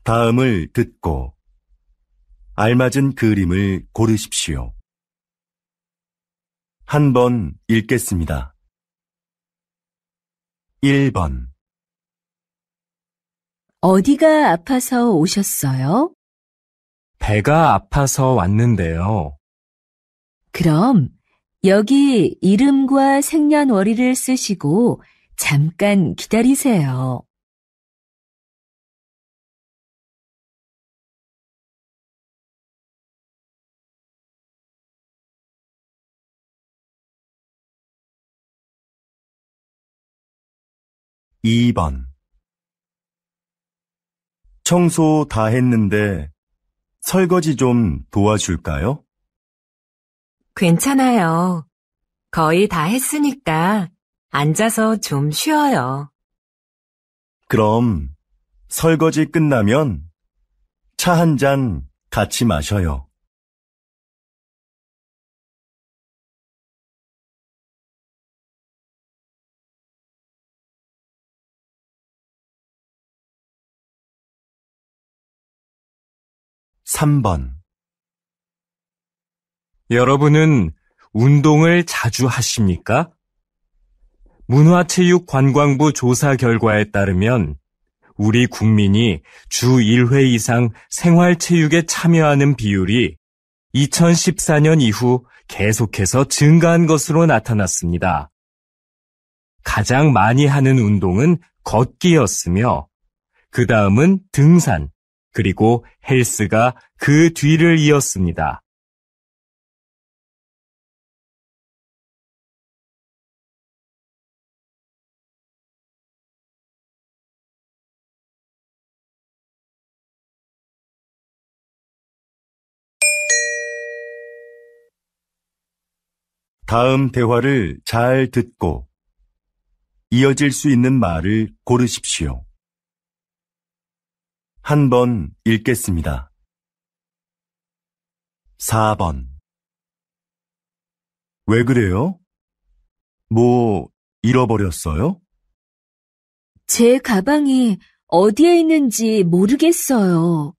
다음을 듣고 알맞은 그림을 고르십시오. 한 번 읽겠습니다. 1번. 어디가 아파서 오셨어요? 배가 아파서 왔는데요. 그럼 여기 이름과 생년월일을 쓰시고 잠깐 기다리세요. 2번. 청소 다 했는데 설거지 좀 도와줄까요? 괜찮아요. 거의 다 했으니까 앉아서 좀 쉬어요. 그럼 설거지 끝나면 차 한 잔 같이 마셔요. 3번. 여러분은 운동을 자주 하십니까? 문화체육관광부 조사 결과에 따르면 우리 국민이 주 1회 이상 생활체육에 참여하는 비율이 2014년 이후 계속해서 증가한 것으로 나타났습니다. 가장 많이 하는 운동은 걷기였으며 그 다음은 등산, 그리고 헬스가 그 뒤를 이었습니다. 다음 대화를 잘 듣고 이어질 수 있는 말을 고르십시오. 한 번 읽겠습니다. 4번. 왜 그래요? 뭐 잃어버렸어요? 제 가방이 어디에 있는지 모르겠어요.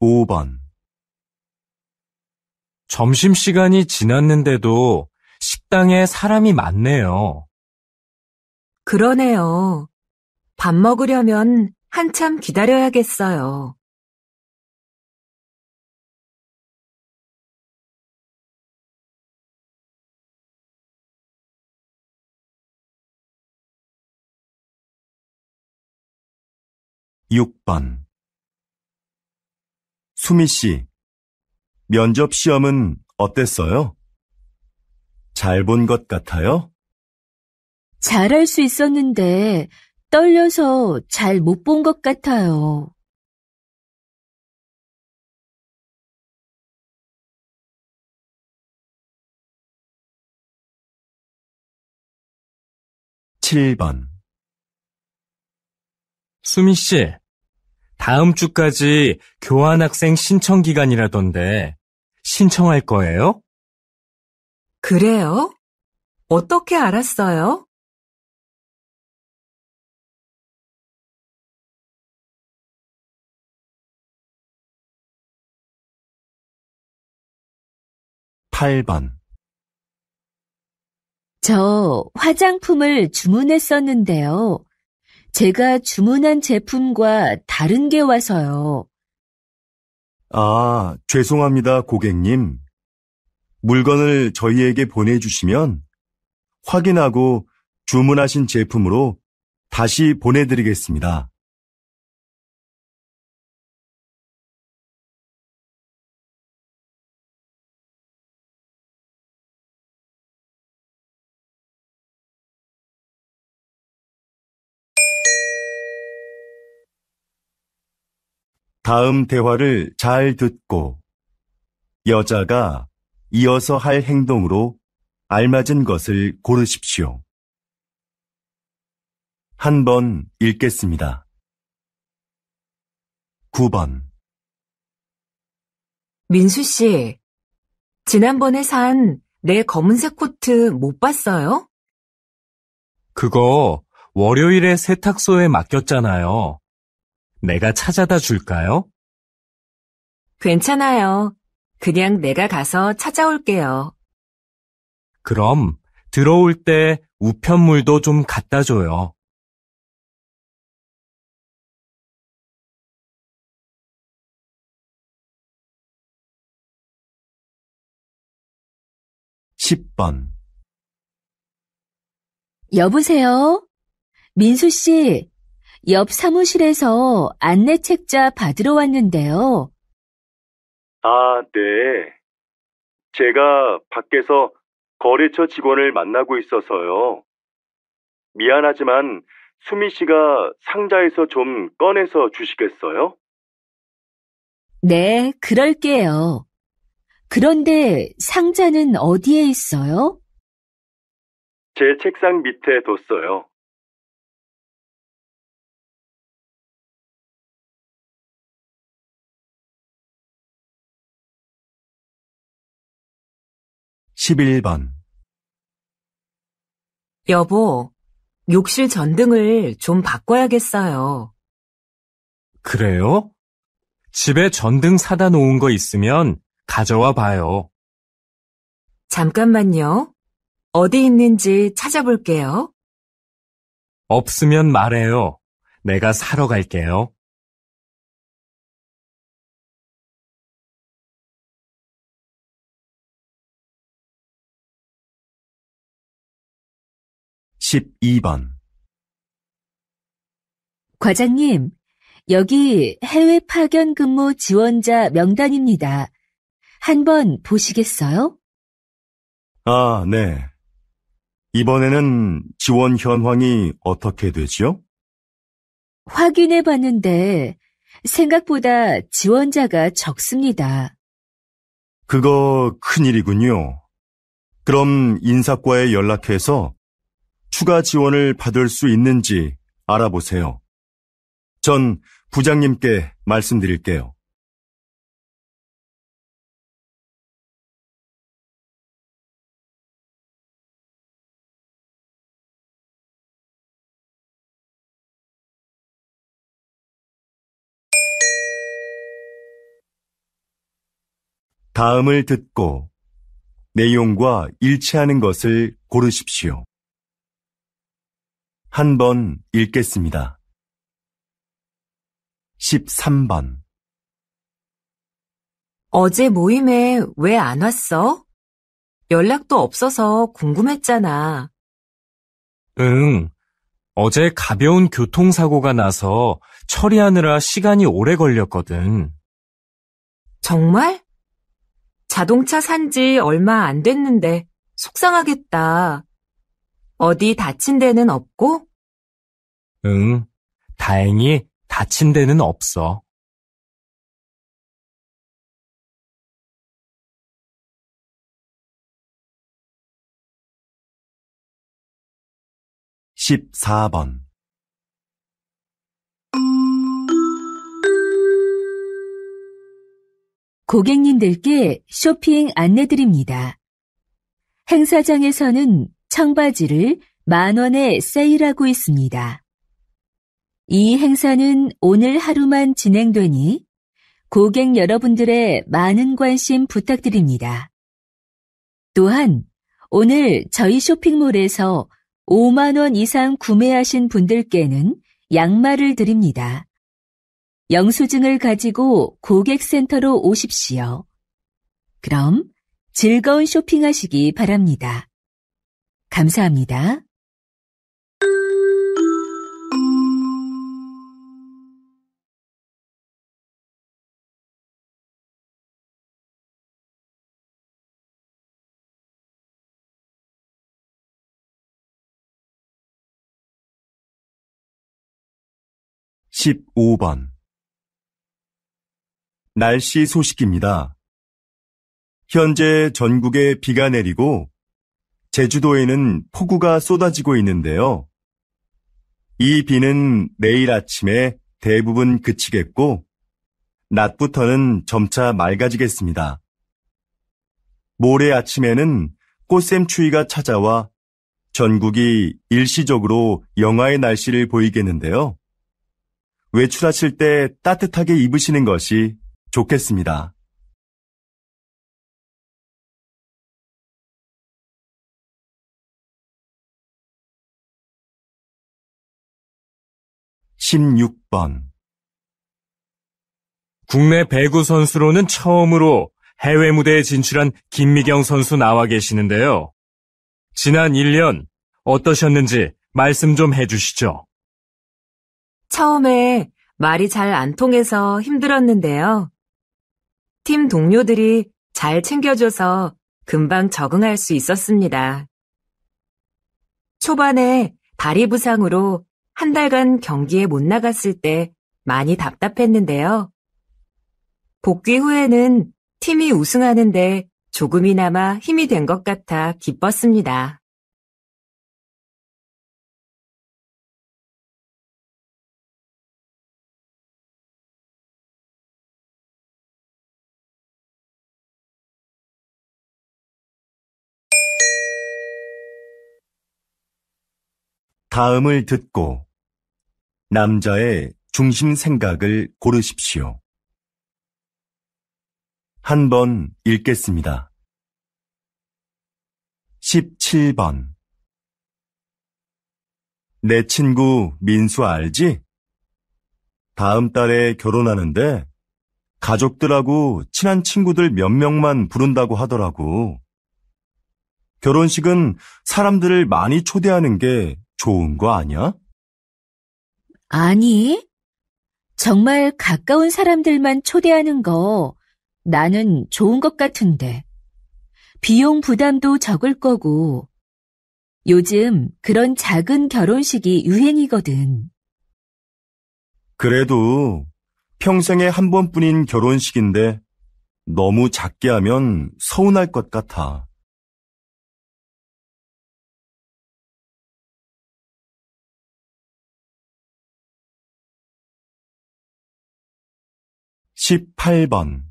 5번. 점심시간이 지났는데도 식당에 사람이 많네요. 그러네요. 밥 먹으려면 한참 기다려야겠어요. 6번. 수미 씨, 면접 시험은 어땠어요? 잘 본 것 같아요? 잘할 수 있었는데 떨려서 잘 못 본 것 같아요. 7번. 수미 씨, 다음 주까지 교환학생 신청 기간이라던데 신청할 거예요? 그래요? 어떻게 알았어요? 8번. 저 화장품을 주문했었는데요. 제가 주문한 제품과 다른 게 와서요. 아, 죄송합니다, 고객님. 물건을 저희에게 보내주시면 확인하고 주문하신 제품으로 다시 보내드리겠습니다. 다음 대화를 잘 듣고 여자가 이어서 할 행동으로 알맞은 것을 고르십시오. 한 번 읽겠습니다. 9번. 민수 씨, 지난번에 산 내 검은색 코트 못 봤어요? 그거 월요일에 세탁소에 맡겼잖아요. 내가 찾아다 줄까요? 괜찮아요. 그냥 내가 가서 찾아올게요. 그럼 들어올 때 우편물도 좀 갖다 줘요. (10번) 여보세요? 민수 씨, 옆 사무실에서 안내 책자 받으러 왔는데요. 아, 네. 제가 밖에서 거래처 직원을 만나고 있어서요. 미안하지만 수미 씨가 상자에서 좀 꺼내서 주시겠어요? 네, 그럴게요. 그런데 상자는 어디에 있어요? 제 책상 밑에 뒀어요. (11번) 여보, 욕실 전등을 좀 바꿔야겠어요. 그래요? 집에 전등 사다 놓은 거 있으면 가져와 봐요. 잠깐만요. 어디 있는지 찾아볼게요. 없으면 말해요. 내가 사러 갈게요. (12번) 과장님, 여기 해외 파견 근무 지원자 명단입니다. 한번 보시겠어요? 아, 네. 이번에는 지원 현황이 어떻게 되지요? 확인해 봤는데 생각보다 지원자가 적습니다. 그거 큰일이군요. 그럼 인사과에 연락해서 추가 지원을 받을 수 있는지 알아보세요. 전 부장님께 말씀드릴게요. 다음을 듣고 내용과 일치하는 것을 고르십시오. 한 번 읽겠습니다. 13번 어제 모임에 왜 안 왔어? 연락도 없어서 궁금했잖아. 응. 어제 가벼운 교통사고가 나서 처리하느라 시간이 오래 걸렸거든. 정말? 자동차 산지 얼마 안 됐는데 속상하겠다. 어디 다친 데는 없고? 응. 다행히 다친 데는 없어. 14번 고객님들께 쇼핑 안내드립니다. 행사장에서는 청바지를 10,000원에 세일하고 있습니다. 이 행사는 오늘 하루만 진행되니 고객 여러분들의 많은 관심 부탁드립니다. 또한 오늘 저희 쇼핑몰에서 5만 원 이상 구매하신 분들께는 양말을 드립니다. 영수증을 가지고 고객센터로 오십시오. 그럼 즐거운 쇼핑하시기 바랍니다. 감사합니다. (15번) 날씨 소식입니다. 현재 전국에 비가 내리고 제주도에는 폭우가 쏟아지고 있는데요. 이 비는 내일 아침에 대부분 그치겠고 낮부터는 점차 맑아지겠습니다. 모레 아침에는 꽃샘추위가 찾아와 전국이 일시적으로 영하의 날씨를 보이겠는데요. 외출하실 때 따뜻하게 입으시는 것이 좋겠습니다. (16번) 국내 배구 선수로는 처음으로 해외 무대에 진출한 김미경 선수 나와 계시는데요. 지난 1년 어떠셨는지 말씀 좀 해주시죠. 처음에 말이 잘 안 통해서 힘들었는데요. 팀 동료들이 잘 챙겨줘서 금방 적응할 수 있었습니다. 초반에 다리 부상으로 한 달간 경기에 못 나갔을 때 많이 답답했는데요. 복귀 후에는 팀이 우승하는데 조금이나마 힘이 된 것 같아 기뻤습니다. 다음을 듣고 남자의 중심 생각을 고르십시오. 한 번 읽겠습니다. 17번. 내 친구 민수 알지? 다음 달에 결혼하는데 가족들하고 친한 친구들 몇 명만 부른다고 하더라고. 결혼식은 사람들을 많이 초대하는 게 좋은 거 아니야? 아니, 정말 가까운 사람들만 초대하는 거 나는 좋은 것 같은데. 비용 부담도 적을 거고, 요즘 그런 작은 결혼식이 유행이거든. 그래도 평생에 한 번뿐인 결혼식인데 너무 작게 하면 서운할 것 같아. 18번.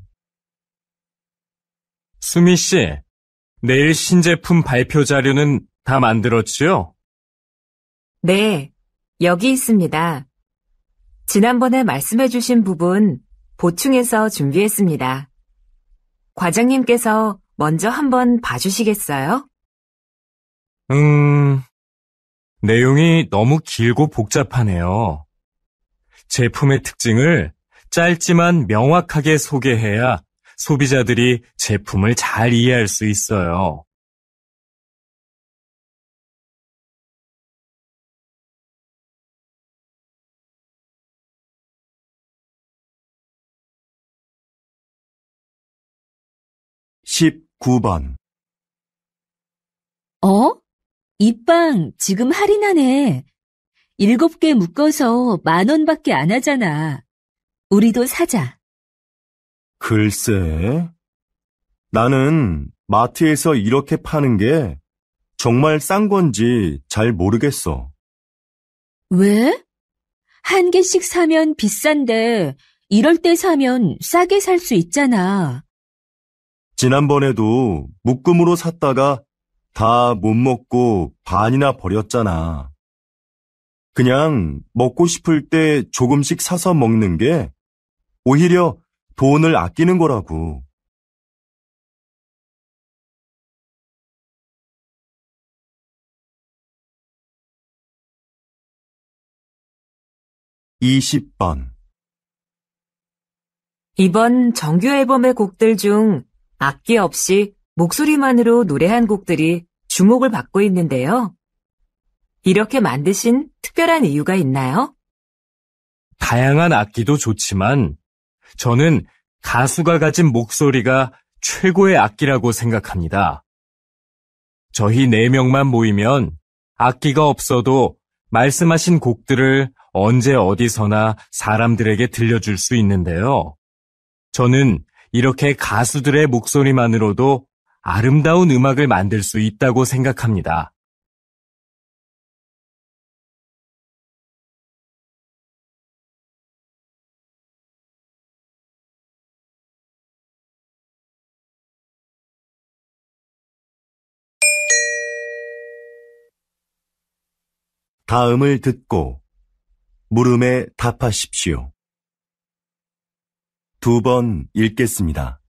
수미 씨, 내일 신제품 발표 자료는 다 만들었지요? 네, 여기 있습니다. 지난번에 말씀해주신 부분 보충해서 준비했습니다. 과장님께서 먼저 한번 봐주시겠어요? 내용이 너무 길고 복잡하네요. 제품의 특징을 짧지만 명확하게 소개해야 소비자들이 제품을 잘 이해할 수 있어요. (19번) 이 빵 지금 할인하네. 7개 묶어서 10,000원밖에 안 하잖아. 우리도 사자. 글쎄, 나는 마트에서 이렇게 파는 게 정말 싼 건지 잘 모르겠어. 왜? 한 개씩 사면 비싼데 이럴 때 사면 싸게 살 수 있잖아. 지난번에도 묶음으로 샀다가 다 못 먹고 반이나 버렸잖아. 그냥 먹고 싶을 때 조금씩 사서 먹는 게 오히려 돈을 아끼는 거라고. 20번. 이번 정규 앨범의 곡들 중 악기 없이 목소리만으로 노래한 곡들이 주목을 받고 있는데요. 이렇게 만드신 특별한 이유가 있나요? 다양한 악기도 좋지만 저는 가수가 가진 목소리가 최고의 악기라고 생각합니다. 저희 4명만 모이면 악기가 없어도 말씀하신 곡들을 언제 어디서나 사람들에게 들려줄 수 있는데요. 저는 이렇게 가수들의 목소리만으로도 아름다운 음악을 만들 수 있다고 생각합니다. 다음을 듣고 물음에 답하십시오. 2번 읽겠습니다.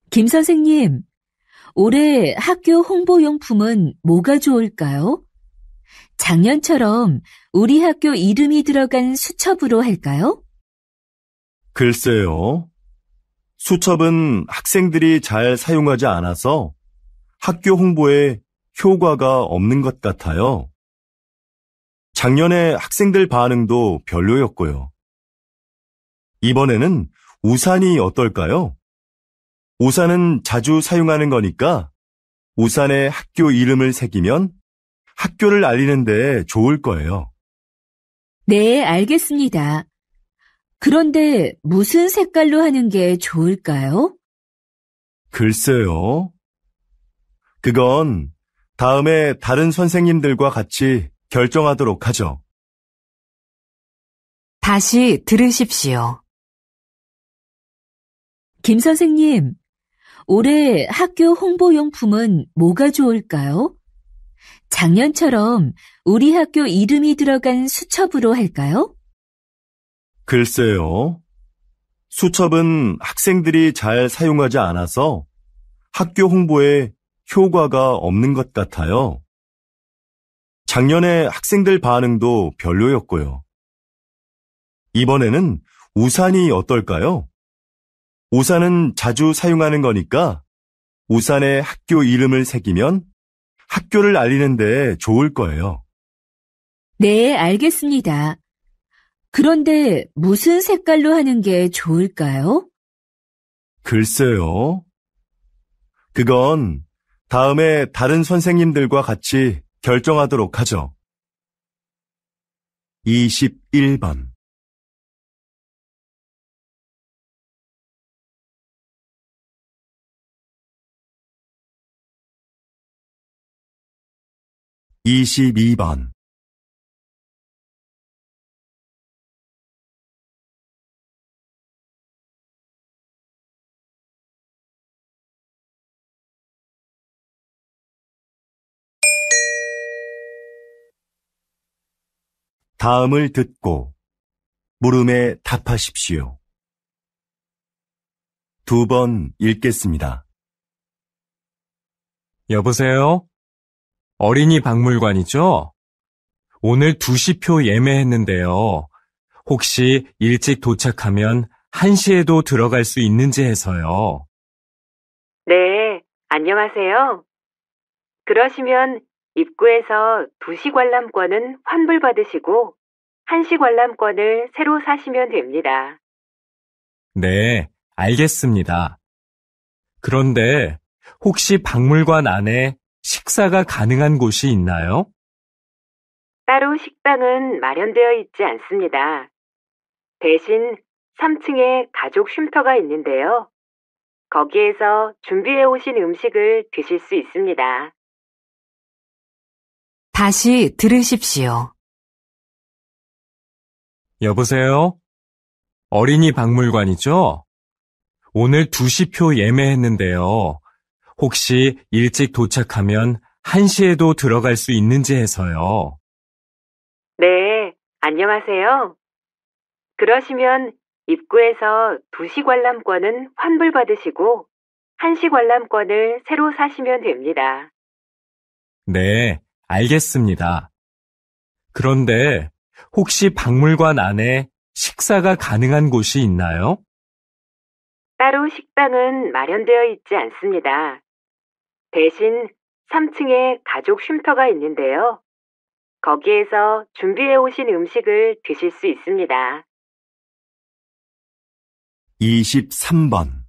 김 선생님, 올해 학교 홍보용품은 뭐가 좋을까요? 작년처럼 우리 학교 이름이 들어간 수첩으로 할까요? 글쎄요. 수첩은 학생들이 잘 사용하지 않아서 학교 홍보에 효과가 없는 것 같아요. 작년에 학생들 반응도 별로였고요. 이번에는 우산이 어떨까요? 우산은 자주 사용하는 거니까 우산에 학교 이름을 새기면 학교를 알리는 데 좋을 거예요. 네, 알겠습니다. 그런데 무슨 색깔로 하는 게 좋을까요? 글쎄요. 그건 다음에 다른 선생님들과 같이 결정하도록 하죠. 다시 들으십시오. 김 선생님, 올해 학교 홍보용품은 뭐가 좋을까요? 작년처럼 우리 학교 이름이 들어간 수첩으로 할까요? 글쎄요. 수첩은 학생들이 잘 사용하지 않아서 학교 홍보에 효과가 없는 것 같아요. 작년에 학생들 반응도 별로였고요. 이번에는 우산이 어떨까요? 우산은 자주 사용하는 거니까 우산에 학교 이름을 새기면 학교를 알리는 데 좋을 거예요. 네, 알겠습니다. 그런데 무슨 색깔로 하는 게 좋을까요? 글쎄요. 그건 다음에 다른 선생님들과 같이 결정하도록 하죠. 21번 22번 다음을 듣고 물음에 답하십시오. 2번 읽겠습니다. 여보세요? 어린이 박물관이죠? 오늘 2시표 예매했는데요. 혹시 일찍 도착하면 1시에도 들어갈 수 있는지 해서요. 네, 안녕하세요. 그러시면 입구에서 2시 관람권은 환불받으시고 1시 관람권을 새로 사시면 됩니다. 네, 알겠습니다. 그런데 혹시 박물관 안에 식사가 가능한 곳이 있나요? 따로 식당은 마련되어 있지 않습니다. 대신 3층에 가족 쉼터가 있는데요. 거기에서 준비해 오신 음식을 드실 수 있습니다. 다시 들으십시오. 여보세요? 어린이 박물관이죠? 오늘 2시표 예매했는데요. 혹시 일찍 도착하면 1시에도 들어갈 수 있는지 해서요. 네, 안녕하세요. 그러시면 입구에서 2시 관람권은 환불받으시고 1시 관람권을 새로 사시면 됩니다. 네, 알겠습니다. 그런데 혹시 박물관 안에 식사가 가능한 곳이 있나요? 따로 식당은 마련되어 있지 않습니다. 대신 3층에 가족 쉼터가 있는데요. 거기에서 준비해 오신 음식을 드실 수 있습니다. 23번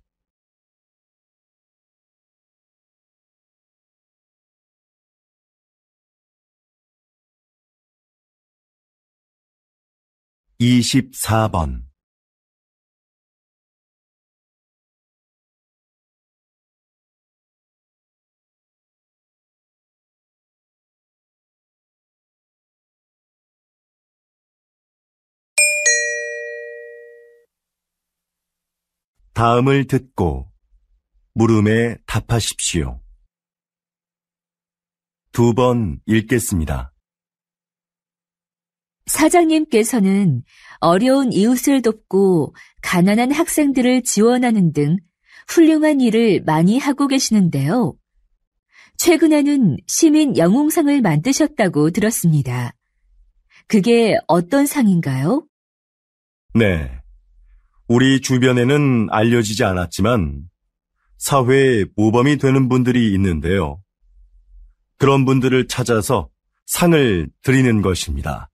24번 다음을 듣고 물음에 답하십시오. 2번 읽겠습니다. 사장님께서는 어려운 이웃을 돕고 가난한 학생들을 지원하는 등 훌륭한 일을 많이 하고 계시는데요. 최근에는 시민 영웅상을 만드셨다고 들었습니다. 그게 어떤 상인가요? 네. 우리 주변에는 알려지지 않았지만 사회에 모범이 되는 분들이 있는데요. 그런 분들을 찾아서 상을 드리는 것입니다.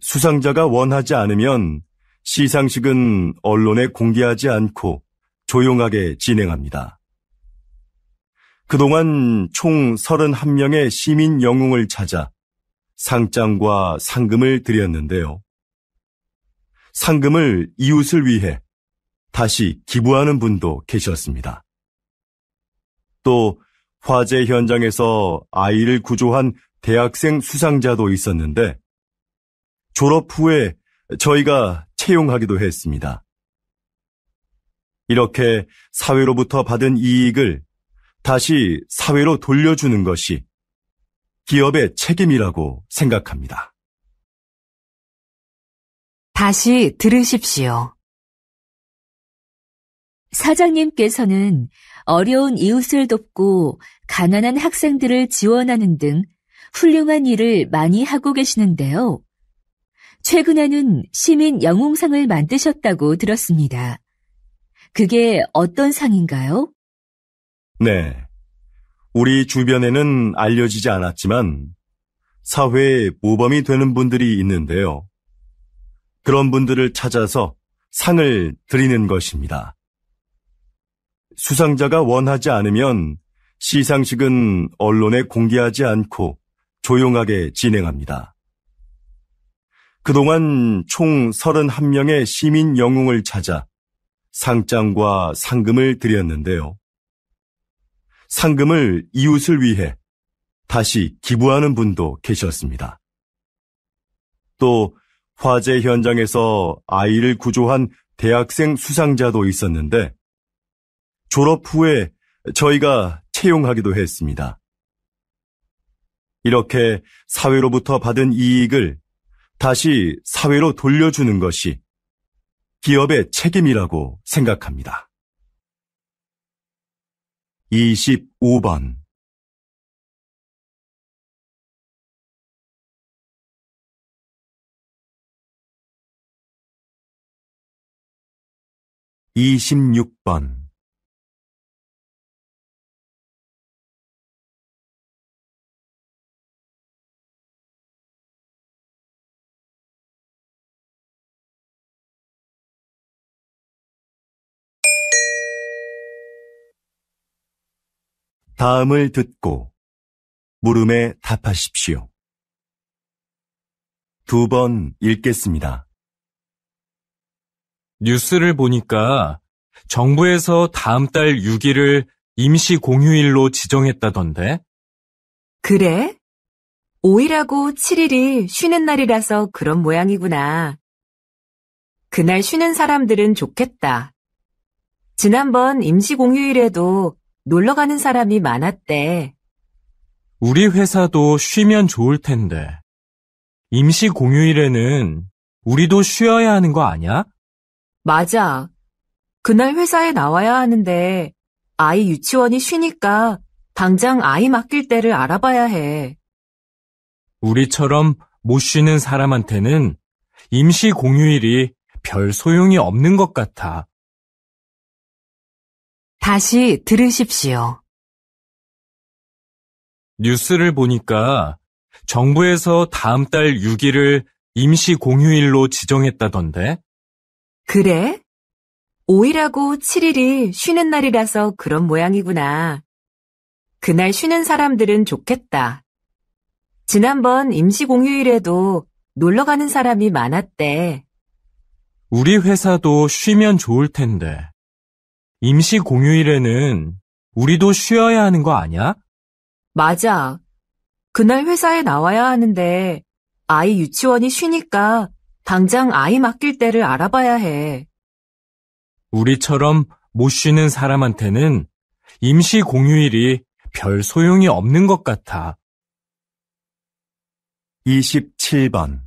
수상자가 원하지 않으면 시상식은 언론에 공개하지 않고 조용하게 진행합니다. 그동안 총 31명의 시민 영웅을 찾아 상장과 상금을 드렸는데요. 상금을 이웃을 위해 다시 기부하는 분도 계셨습니다. 또 화재 현장에서 아이를 구조한 대학생 수상자도 있었는데 졸업 후에 저희가 채용하기도 했습니다. 이렇게 사회로부터 받은 이익을 다시 사회로 돌려주는 것이 기업의 책임이라고 생각합니다. 다시 들으십시오. 사장님께서는 어려운 이웃을 돕고 가난한 학생들을 지원하는 등 훌륭한 일을 많이 하고 계시는데요. 최근에는 시민 영웅상을 만드셨다고 들었습니다. 그게 어떤 상인가요? 네. 우리 주변에는 알려지지 않았지만 사회에 모범이 되는 분들이 있는데요. 그런 분들을 찾아서 상을 드리는 것입니다. 수상자가 원하지 않으면 시상식은 언론에 공개하지 않고 조용하게 진행합니다. 그동안 총 31명의 시민 영웅을 찾아 상장과 상금을 드렸는데요. 상금을 이웃을 위해 다시 기부하는 분도 계셨습니다. 또 화재 현장에서 아이를 구조한 대학생 수상자도 있었는데 졸업 후에 저희가 채용하기도 했습니다. 이렇게 사회로부터 받은 이익을 다시 사회로 돌려주는 것이 기업의 책임이라고 생각합니다. 25번 26번 다음을 듣고 물음에 답하십시오. 2번 읽겠습니다. 뉴스를 보니까 정부에서 다음 달 6일을 임시 공휴일로 지정했다던데? 그래? 5일하고 7일이 쉬는 날이라서 그런 모양이구나. 그날 쉬는 사람들은 좋겠다. 지난번 임시 공휴일에도 놀러 가는 사람이 많았대. 우리 회사도 쉬면 좋을 텐데. 임시 공휴일에는 우리도 쉬어야 하는 거 아니야? 맞아. 그날 회사에 나와야 하는데 아이 유치원이 쉬니까 당장 아이 맡길 때를 알아봐야 해. 우리처럼 못 쉬는 사람한테는 임시 공휴일이 별 소용이 없는 것 같아. 다시 들으십시오. 뉴스를 보니까 정부에서 다음 달 6일을 임시 공휴일로 지정했다던데? 그래? 5일하고 7일이 쉬는 날이라서 그런 모양이구나. 그날 쉬는 사람들은 좋겠다. 지난번 임시 공휴일에도 놀러 가는 사람이 많았대. 우리 회사도 쉬면 좋을 텐데. 임시 공휴일에는 우리도 쉬어야 하는 거 아니야? 맞아. 그날 회사에 나와야 하는데 아이 유치원이 쉬니까 당장 아이 맡길 때를 알아봐야 해. 우리처럼 못 쉬는 사람한테는 임시 공휴일이 별 소용이 없는 것 같아. 27번.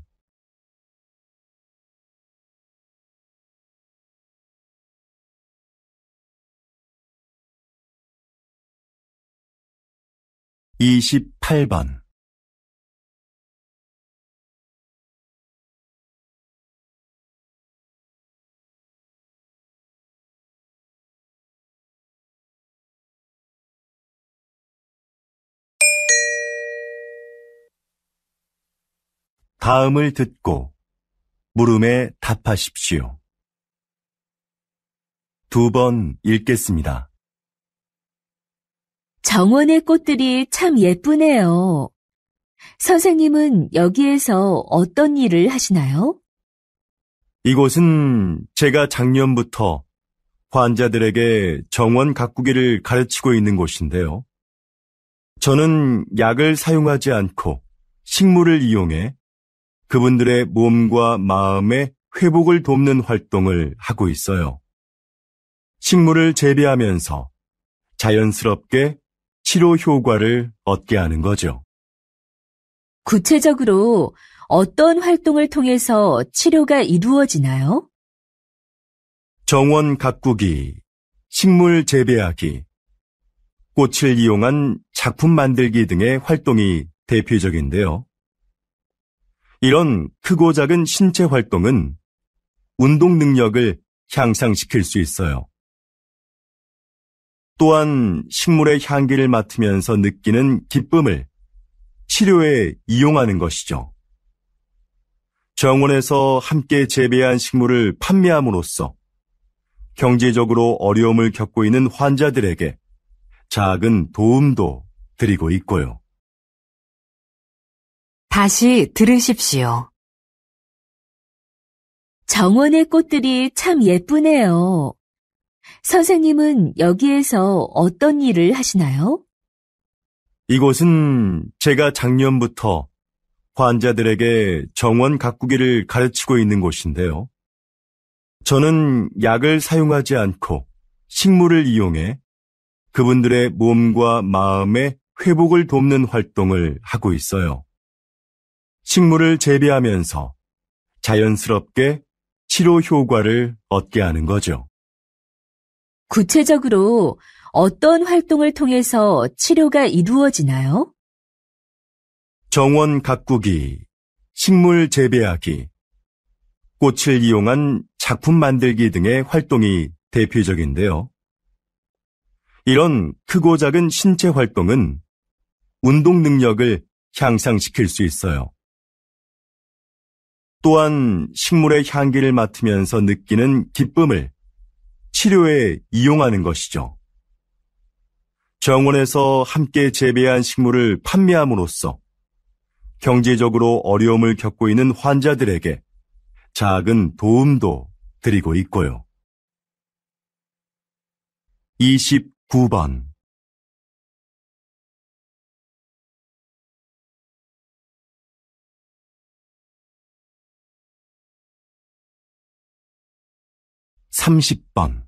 28번. '다음을 듣고 물음에 답하십시오. 2번 읽겠습니다. 정원의 꽃들이 참 예쁘네요. 선생님은 여기에서 어떤 일을 하시나요? 이곳은 제가 작년부터 환자들에게 정원 가꾸기를 가르치고 있는 곳인데요. 저는 약을 사용하지 않고 식물을 이용해 그분들의 몸과 마음의 회복을 돕는 활동을 하고 있어요. 식물을 재배하면서 자연스럽게 치료 효과를 얻게 하는 거죠. 구체적으로 어떤 활동을 통해서 치료가 이루어지나요? 정원 가꾸기, 식물 재배하기, 꽃을 이용한 작품 만들기 등의 활동이 대표적인데요. 이런 크고 작은 신체 활동은 운동 능력을 향상시킬 수 있어요. 또한 식물의 향기를 맡으면서 느끼는 기쁨을 치료에 이용하는 것이죠. 정원에서 함께 재배한 식물을 판매함으로써 경제적으로 어려움을 겪고 있는 환자들에게 작은 도움도 드리고 있고요. 다시 들으십시오. 정원의 꽃들이 참 예쁘네요. 선생님은 여기에서 어떤 일을 하시나요? 이곳은 제가 작년부터 환자들에게 정원 가꾸기를 가르치고 있는 곳인데요. 저는 약을 사용하지 않고 식물을 이용해 그분들의 몸과 마음의 회복을 돕는 활동을 하고 있어요. 식물을 재배하면서 자연스럽게 치료 효과를 얻게 하는 거죠. 구체적으로 어떤 활동을 통해서 치료가 이루어지나요? 정원 가꾸기, 식물 재배하기, 꽃을 이용한 작품 만들기 등의 활동이 대표적인데요. 이런 크고 작은 신체 활동은 운동 능력을 향상시킬 수 있어요. 또한 식물의 향기를 맡으면서 느끼는 기쁨을 치료에 이용하는 것이죠. 정원에서 함께 재배한 식물을 판매함으로써 경제적으로 어려움을 겪고 있는 환자들에게 작은 도움도 드리고 있고요. 29번. 30번.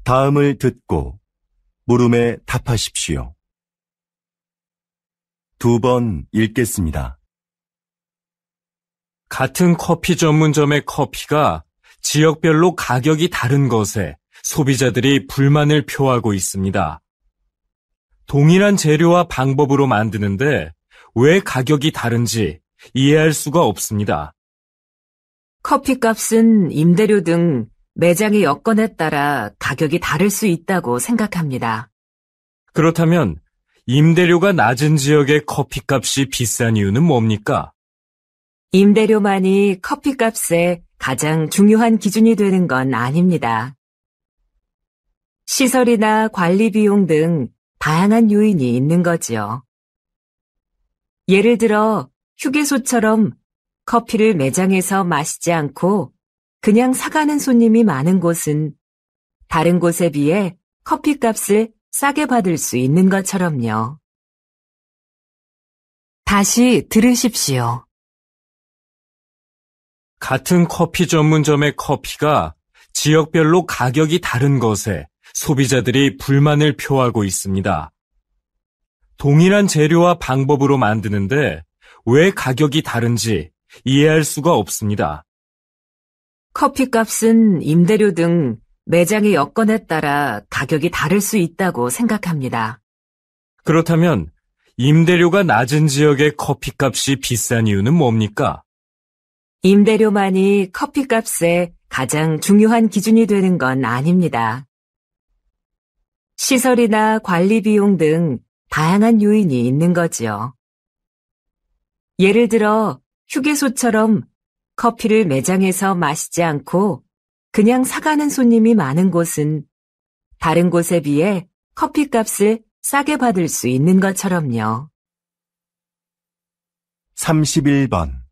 '다음을 듣고 물음에 답하십시오. 2번 읽겠습니다. 같은 커피 전문점의 커피가 지역별로 가격이 다른 것에 소비자들이 불만을 표하고 있습니다. 동일한 재료와 방법으로 만드는데 왜 가격이 다른지 이해할 수가 없습니다. 커피값은 임대료 등 매장의 여건에 따라 가격이 다를 수 있다고 생각합니다. 그렇다면 임대료가 낮은 지역의 커피값이 비싼 이유는 뭡니까? 임대료만이 커피값의 가장 중요한 기준이 되는 건 아닙니다. 시설이나 관리 비용 등 다양한 요인이 있는 거지요. 예를 들어 휴게소처럼 커피를 매장에서 마시지 않고 그냥 사가는 손님이 많은 곳은 다른 곳에 비해 커피값을 싸게 받을 수 있는 것처럼요. 다시 들으십시오. 같은 커피 전문점의 커피가 지역별로 가격이 다른 것에 소비자들이 불만을 표하고 있습니다. 동일한 재료와 방법으로 만드는데 왜 가격이 다른지 이해할 수가 없습니다. 커피값은 임대료 등 매장의 여건에 따라 가격이 다를 수 있다고 생각합니다. 그렇다면 임대료가 낮은 지역의 커피값이 비싼 이유는 뭡니까? 임대료만이 커피값의 가장 중요한 기준이 되는 건 아닙니다. 시설이나 관리 비용 등 다양한 요인이 있는 거지요. 예를 들어 휴게소처럼 커피를 매장에서 마시지 않고 그냥 사가는 손님이 많은 곳은 다른 곳에 비해 커피값을 싸게 받을 수 있는 것처럼요. 31번.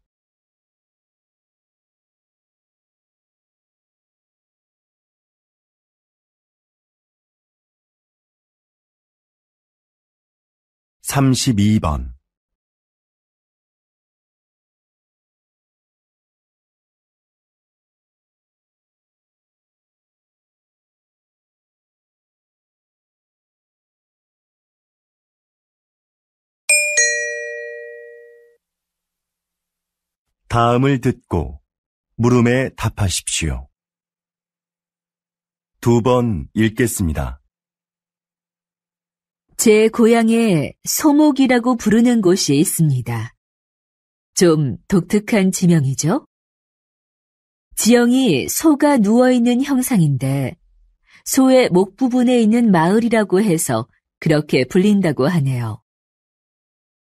(32번) 다음을 듣고 물음에 답하십시오. 2번 읽겠습니다. 제 고향에 소목이라고 부르는 곳이 있습니다. 좀 독특한 지명이죠? 지형이 소가 누워있는 형상인데 소의 목 부분에 있는 마을이라고 해서 그렇게 불린다고 하네요.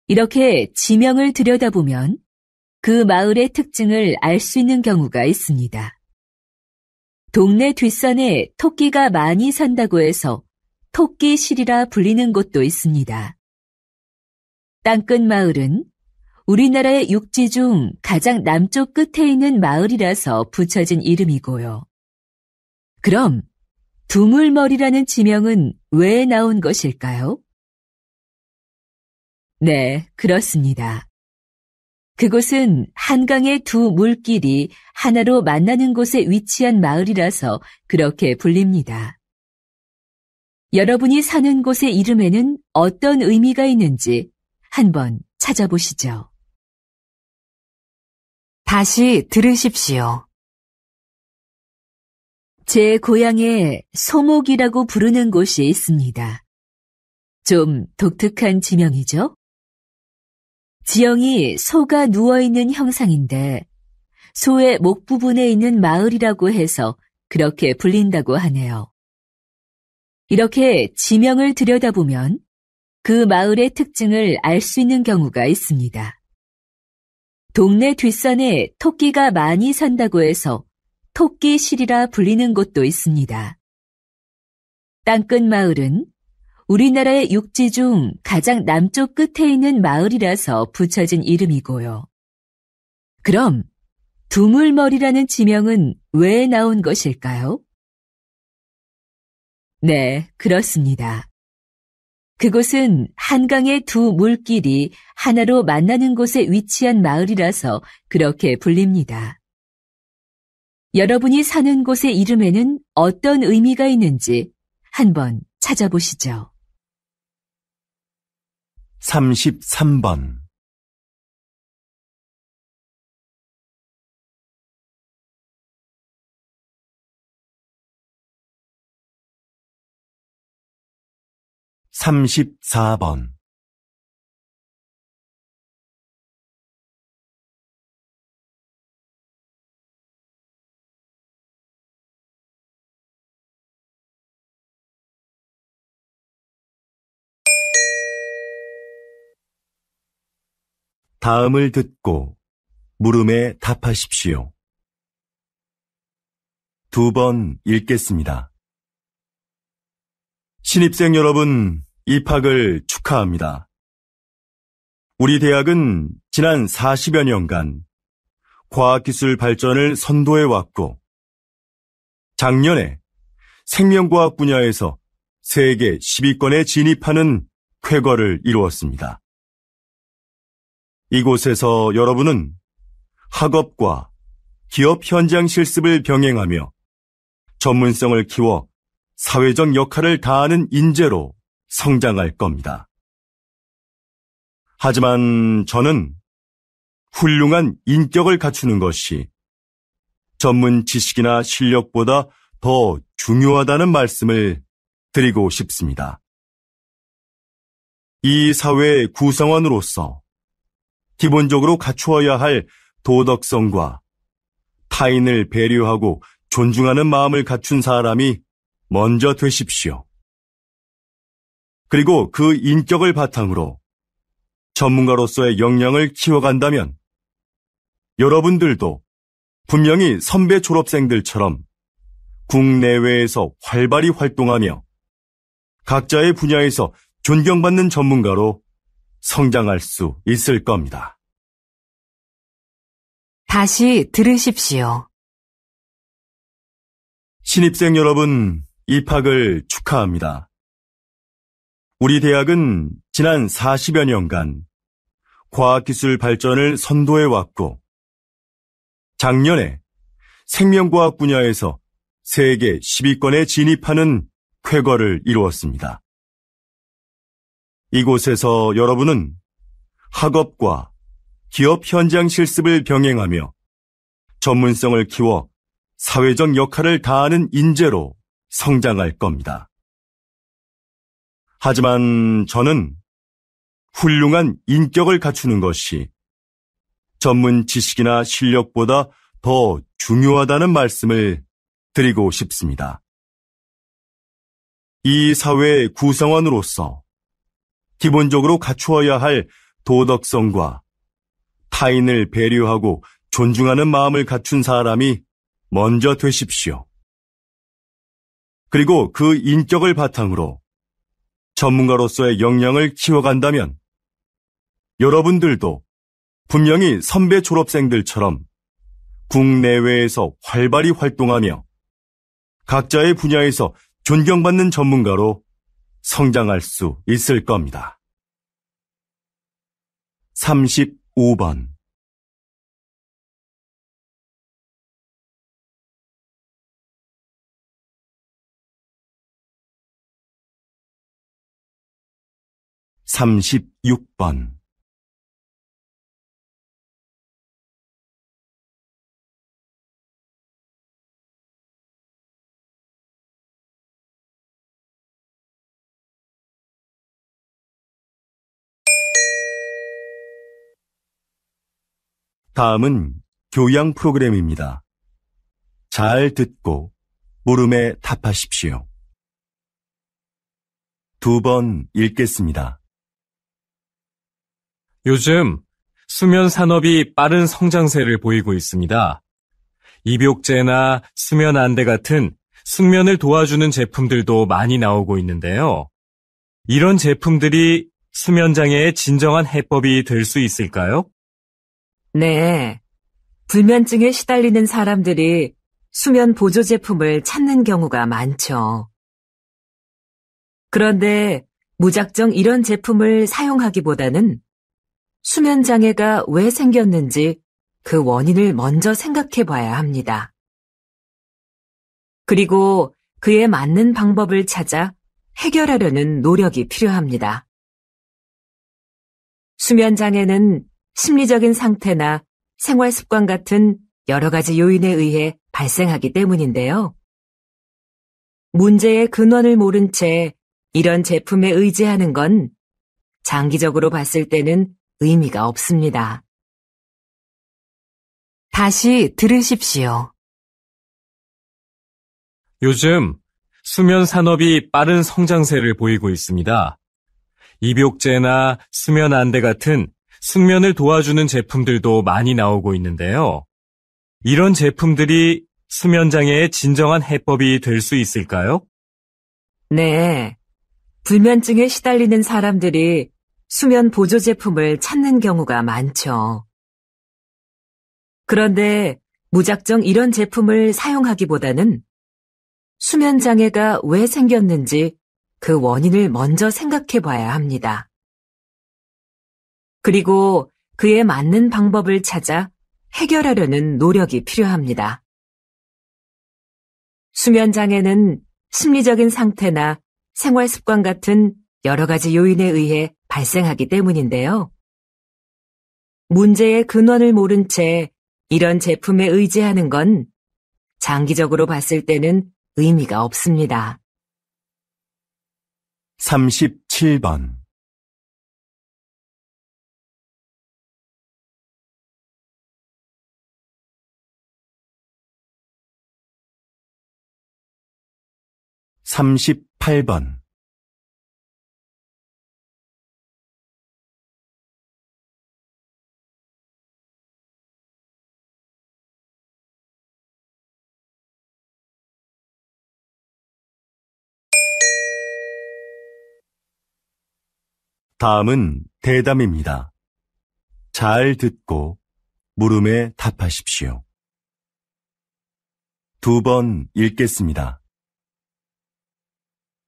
이렇게 지명을 들여다보면 그 마을의 특징을 알 수 있는 경우가 있습니다. 동네 뒷산에 토끼가 많이 산다고 해서 토끼실이라 불리는 곳도 있습니다. 땅끝 마을은 우리나라의 육지 중 가장 남쪽 끝에 있는 마을이라서 붙여진 이름이고요. 그럼 두물머리라는 지명은 왜 나온 것일까요? 네, 그렇습니다. 그곳은 한강의 두 물길이 하나로 만나는 곳에 위치한 마을이라서 그렇게 불립니다. 여러분이 사는 곳의 이름에는 어떤 의미가 있는지 한번 찾아보시죠. 다시 들으십시오. 제 고향에 소목이라고 부르는 곳이 있습니다. 좀 독특한 지명이죠? 지형이 소가 누워있는 형상인데 소의 목 부분에 있는 마을이라고 해서 그렇게 불린다고 하네요. 이렇게 지명을 들여다보면 그 마을의 특징을 알 수 있는 경우가 있습니다. 동네 뒷산에 토끼가 많이 산다고 해서 토끼실이라 불리는 곳도 있습니다. 땅끝 마을은 우리나라의 육지 중 가장 남쪽 끝에 있는 마을이라서 붙여진 이름이고요. 그럼 두물머리라는 지명은 왜 나온 것일까요? 네, 그렇습니다. 그곳은 한강의 두 물길이 하나로 만나는 곳에 위치한 마을이라서 그렇게 불립니다. 여러분이 사는 곳의 이름에는 어떤 의미가 있는지 한번 찾아보시죠. 33번. (34번) 다음을 듣고 물음에 답하십시오. 2번 읽겠습니다. 신입생 여러분, 입학을 축하합니다. 우리 대학은 지난 40여 년간 과학기술 발전을 선도해왔고, 작년에 생명과학 분야에서 세계 10위권에 진입하는 쾌거를 이루었습니다. 이곳에서 여러분은 학업과 기업 현장 실습을 병행하며 전문성을 키워 사회적 역할을 다하는 인재로 성장할 겁니다. 하지만 저는 훌륭한 인격을 갖추는 것이 전문 지식이나 실력보다 더 중요하다는 말씀을 드리고 싶습니다. 이 사회의 구성원으로서 기본적으로 갖추어야 할 도덕성과 타인을 배려하고 존중하는 마음을 갖춘 사람이 먼저 되십시오. 그리고 그 인격을 바탕으로 전문가로서의 역량을 키워간다면 여러분들도 분명히 선배 졸업생들처럼 국내외에서 활발히 활동하며 각자의 분야에서 존경받는 전문가로 성장할 수 있을 겁니다. 다시 들으십시오. 신입생 여러분, 입학을 축하합니다. 우리 대학은 지난 40여 년간 과학기술 발전을 선도해왔고 작년에 생명과학 분야에서 세계 10위권에 진입하는 쾌거를 이루었습니다. 이곳에서 여러분은 학업과 기업 현장 실습을 병행하며 전문성을 키워 사회적 역할을 다하는 인재로 성장할 겁니다. 하지만 저는 훌륭한 인격을 갖추는 것이 전문 지식이나 실력보다 더 중요하다는 말씀을 드리고 싶습니다. 이 사회의 구성원으로서 기본적으로 갖추어야 할 도덕성과 타인을 배려하고 존중하는 마음을 갖춘 사람이 먼저 되십시오. 그리고 그 인격을 바탕으로 전문가로서의 역량을 키워간다면 여러분들도 분명히 선배 졸업생들처럼 국내외에서 활발히 활동하며 각자의 분야에서 존경받는 전문가로 성장할 수 있을 겁니다. 35번 36번 다음은 교양 프로그램입니다. 잘 듣고 물음에 답하십시오. 2번 읽겠습니다. 요즘 수면 산업이 빠른 성장세를 보이고 있습니다. 입욕제나 수면 안대 같은 숙면을 도와주는 제품들도 많이 나오고 있는데요. 이런 제품들이 수면 장애의 진정한 해법이 될 수 있을까요? 네. 불면증에 시달리는 사람들이 수면 보조 제품을 찾는 경우가 많죠. 그런데 무작정 이런 제품을 사용하기보다는 수면 장애가 왜 생겼는지 그 원인을 먼저 생각해 봐야 합니다. 그리고 그에 맞는 방법을 찾아 해결하려는 노력이 필요합니다. 수면 장애는 심리적인 상태나 생활 습관 같은 여러 가지 요인에 의해 발생하기 때문인데요. 문제의 근원을 모른 채 이런 제품에 의지하는 건 장기적으로 봤을 때는 의미가 없습니다. 다시 들으십시오. 요즘 수면 산업이 빠른 성장세를 보이고 있습니다. 입욕제나 수면 안대 같은 숙면을 도와주는 제품들도 많이 나오고 있는데요. 이런 제품들이 수면 장애의 진정한 해법이 될 수 있을까요? 네. 불면증에 시달리는 사람들이 수면 보조 제품을 찾는 경우가 많죠. 그런데 무작정 이런 제품을 사용하기보다는 수면 장애가 왜 생겼는지 그 원인을 먼저 생각해 봐야 합니다. 그리고 그에 맞는 방법을 찾아 해결하려는 노력이 필요합니다. 수면장애는 심리적인 상태나 생활 습관 같은 여러 가지 요인에 의해 발생하기 때문인데요. 문제의 근원을 모른 채 이런 제품에 의지하는 건 장기적으로 봤을 때는 의미가 없습니다. 37번. 38번. '다음은 대담입니다. 잘 듣고 물음에 답하십시오. 2번 읽겠습니다.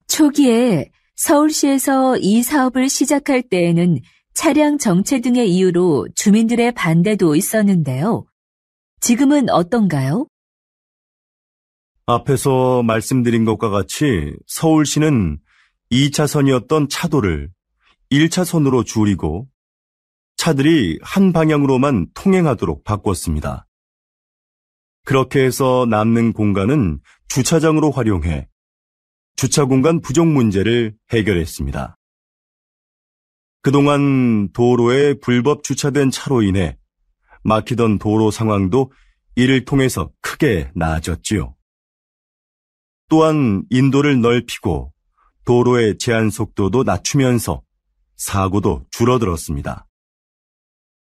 초기에 서울시에서 이 사업을 시작할 때에는 차량 정체 등의 이유로 주민들의 반대도 있었는데요. 지금은 어떤가요? 앞에서 말씀드린 것과 같이 서울시는 2차선이었던 차도를 1차선으로 줄이고 차들이 한 방향으로만 통행하도록 바꿨습니다. 그렇게 해서 남는 공간은 주차장으로 활용해 주차 공간 부족 문제를 해결했습니다. 그동안 도로에 불법 주차된 차로 인해 막히던 도로 상황도 이를 통해서 크게 나아졌지요. 또한 인도를 넓히고 도로의 제한 속도도 낮추면서 사고도 줄어들었습니다.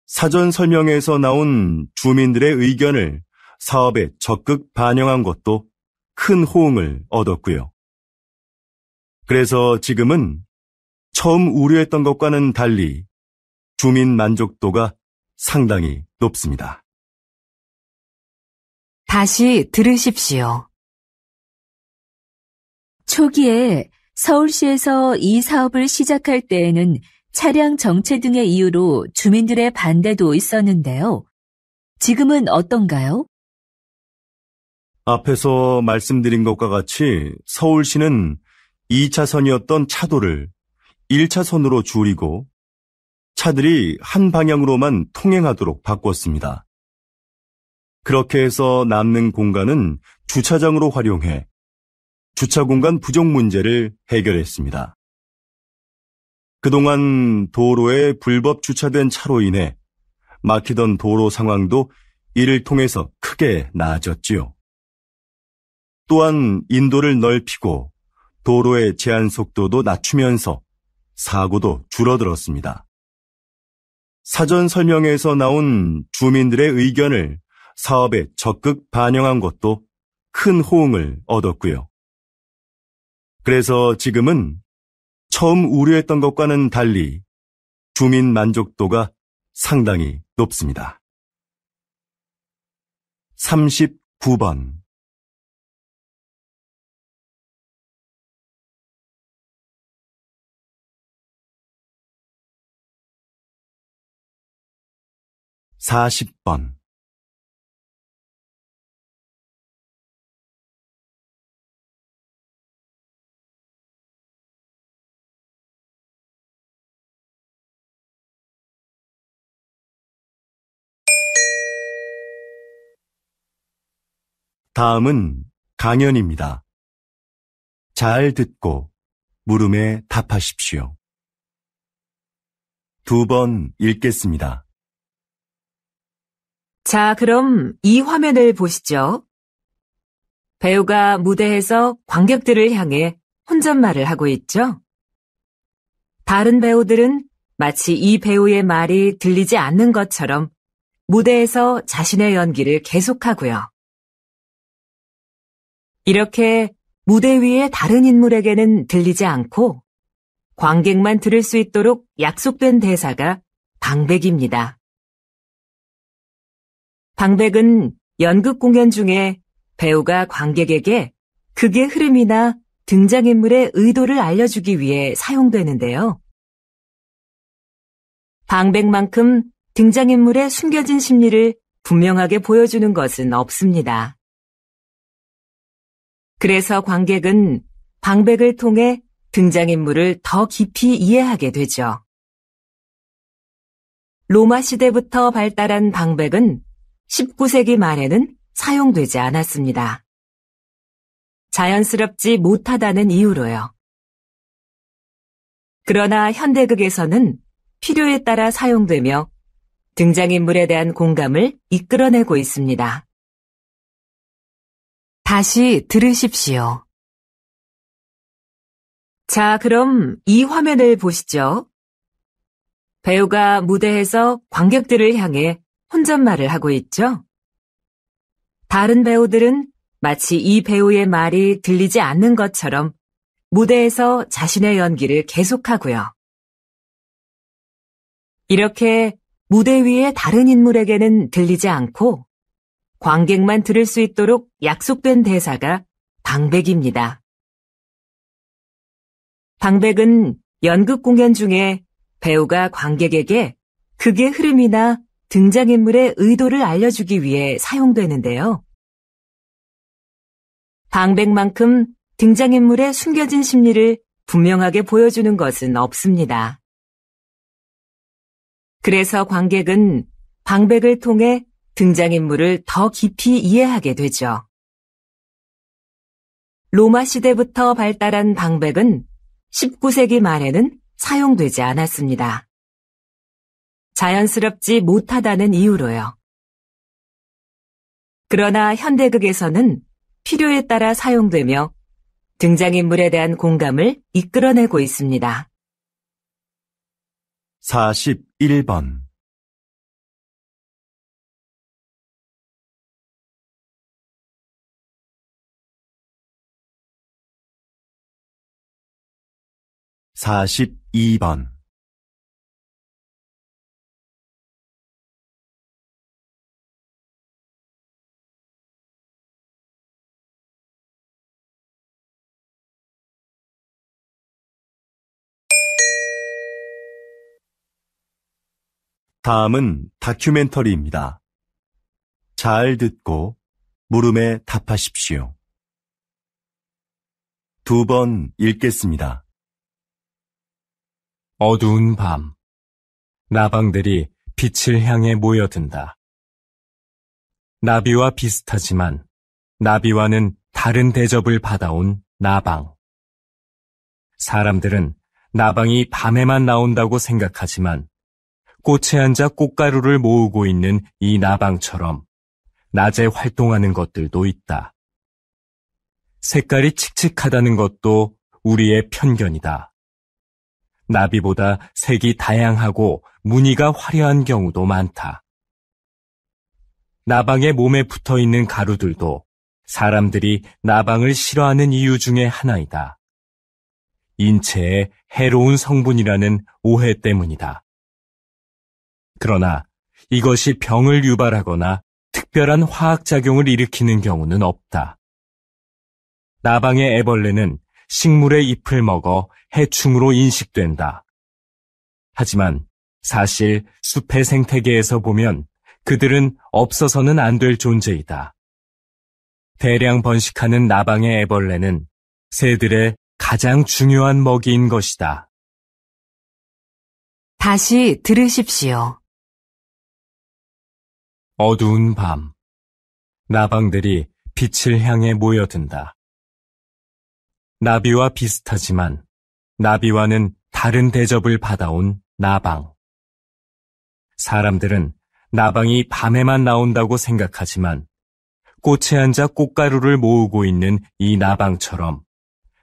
사전 설명에서 나온 주민들의 의견을 사업에 적극 반영한 것도 큰 호응을 얻었고요. 그래서 지금은 처음 우려했던 것과는 달리 주민 만족도가 상당히 높습니다. 다시 들으십시오. 초기에 서울시에서 이 사업을 시작할 때에는 차량 정체 등의 이유로 주민들의 반대도 있었는데요. 지금은 어떤가요? 앞에서 말씀드린 것과 같이 서울시는 2차선이었던 차도를 1차선으로 줄이고 차들이 한 방향으로만 통행하도록 바꿨습니다. 그렇게 해서 남는 공간은 주차장으로 활용해 주차 공간 부족 문제를 해결했습니다. 그동안 도로에 불법 주차된 차로 인해 막히던 도로 상황도 이를 통해서 크게 나아졌지요. 또한 인도를 넓히고 도로의 제한 속도도 낮추면서 사고도 줄어들었습니다. 사전 설명에서 나온 주민들의 의견을 사업에 적극 반영한 것도 큰 호응을 얻었고요. 그래서 지금은 처음 우려했던 것과는 달리 주민 만족도가 상당히 높습니다. 39번. 40번. '다음은 강연입니다. 잘 듣고 물음에 답하십시오. 2번 읽겠습니다. 자, 그럼 이 화면을 보시죠. 배우가 무대에서 관객들을 향해 혼잣말을 하고 있죠. 다른 배우들은 마치 이 배우의 말이 들리지 않는 것처럼 무대에서 자신의 연기를 계속하고요. 이렇게 무대 위의 다른 인물에게는 들리지 않고 관객만 들을 수 있도록 약속된 대사가 방백입니다. 방백은 연극 공연 중에 배우가 관객에게 극의 흐름이나 등장인물의 의도를 알려주기 위해 사용되는데요. 방백만큼 등장인물의 숨겨진 심리를 분명하게 보여주는 것은 없습니다. 그래서 관객은 방백을 통해 등장인물을 더 깊이 이해하게 되죠. 로마 시대부터 발달한 방백은 19세기 말에는 사용되지 않았습니다. 자연스럽지 못하다는 이유로요. 그러나 현대극에서는 필요에 따라 사용되며 등장인물에 대한 공감을 이끌어내고 있습니다. 다시 들으십시오. 자, 그럼 이 화면을 보시죠. 배우가 무대에서 관객들을 향해 혼잣말을 하고 있죠. 다른 배우들은 마치 이 배우의 말이 들리지 않는 것처럼 무대에서 자신의 연기를 계속하고요. 이렇게 무대 위의 다른 인물에게는 들리지 않고 관객만 들을 수 있도록 약속된 대사가 방백입니다. 방백은 연극 공연 중에 배우가 관객에게 극의 흐름이나 등장인물의 의도를 알려주기 위해 사용되는데요. 방백만큼 등장인물의 숨겨진 심리를 분명하게 보여주는 것은 없습니다. 그래서 관객은 방백을 통해 등장인물을 더 깊이 이해하게 되죠. 로마 시대부터 발달한 방백은 19세기 말에는 사용되지 않았습니다. 자연스럽지 못하다는 이유로요. 그러나 현대극에서는 필요에 따라 사용되며 등장인물에 대한 공감을 이끌어내고 있습니다. 41번. (42번) 다음은 다큐멘터리입니다. 잘 듣고 물음에 답하십시오. 2번 읽겠습니다. 어두운 밤, 나방들이 빛을 향해 모여든다. 나비와 비슷하지만 나비와는 다른 대접을 받아온 나방. 사람들은 나방이 밤에만 나온다고 생각하지만 꽃에 앉아 꽃가루를 모으고 있는 이 나방처럼 낮에 활동하는 것들도 있다. 색깔이 칙칙하다는 것도 우리의 편견이다. 나비보다 색이 다양하고 무늬가 화려한 경우도 많다. 나방의 몸에 붙어있는 가루들도 사람들이 나방을 싫어하는 이유 중에 하나이다. 인체에 해로운 성분이라는 오해 때문이다. 그러나 이것이 병을 유발하거나 특별한 화학작용을 일으키는 경우는 없다. 나방의 애벌레는 식물의 잎을 먹어 해충으로 인식된다. 하지만 사실 숲의 생태계에서 보면 그들은 없어서는 안 될 존재이다. 대량 번식하는 나방의 애벌레는 새들의 가장 중요한 먹이인 것이다. 다시 들으십시오. 어두운 밤, 나방들이 빛을 향해 모여든다. 나비와 비슷하지만 나비와는 다른 대접을 받아온 나방. 사람들은 나방이 밤에만 나온다고 생각하지만 꽃에 앉아 꽃가루를 모으고 있는 이 나방처럼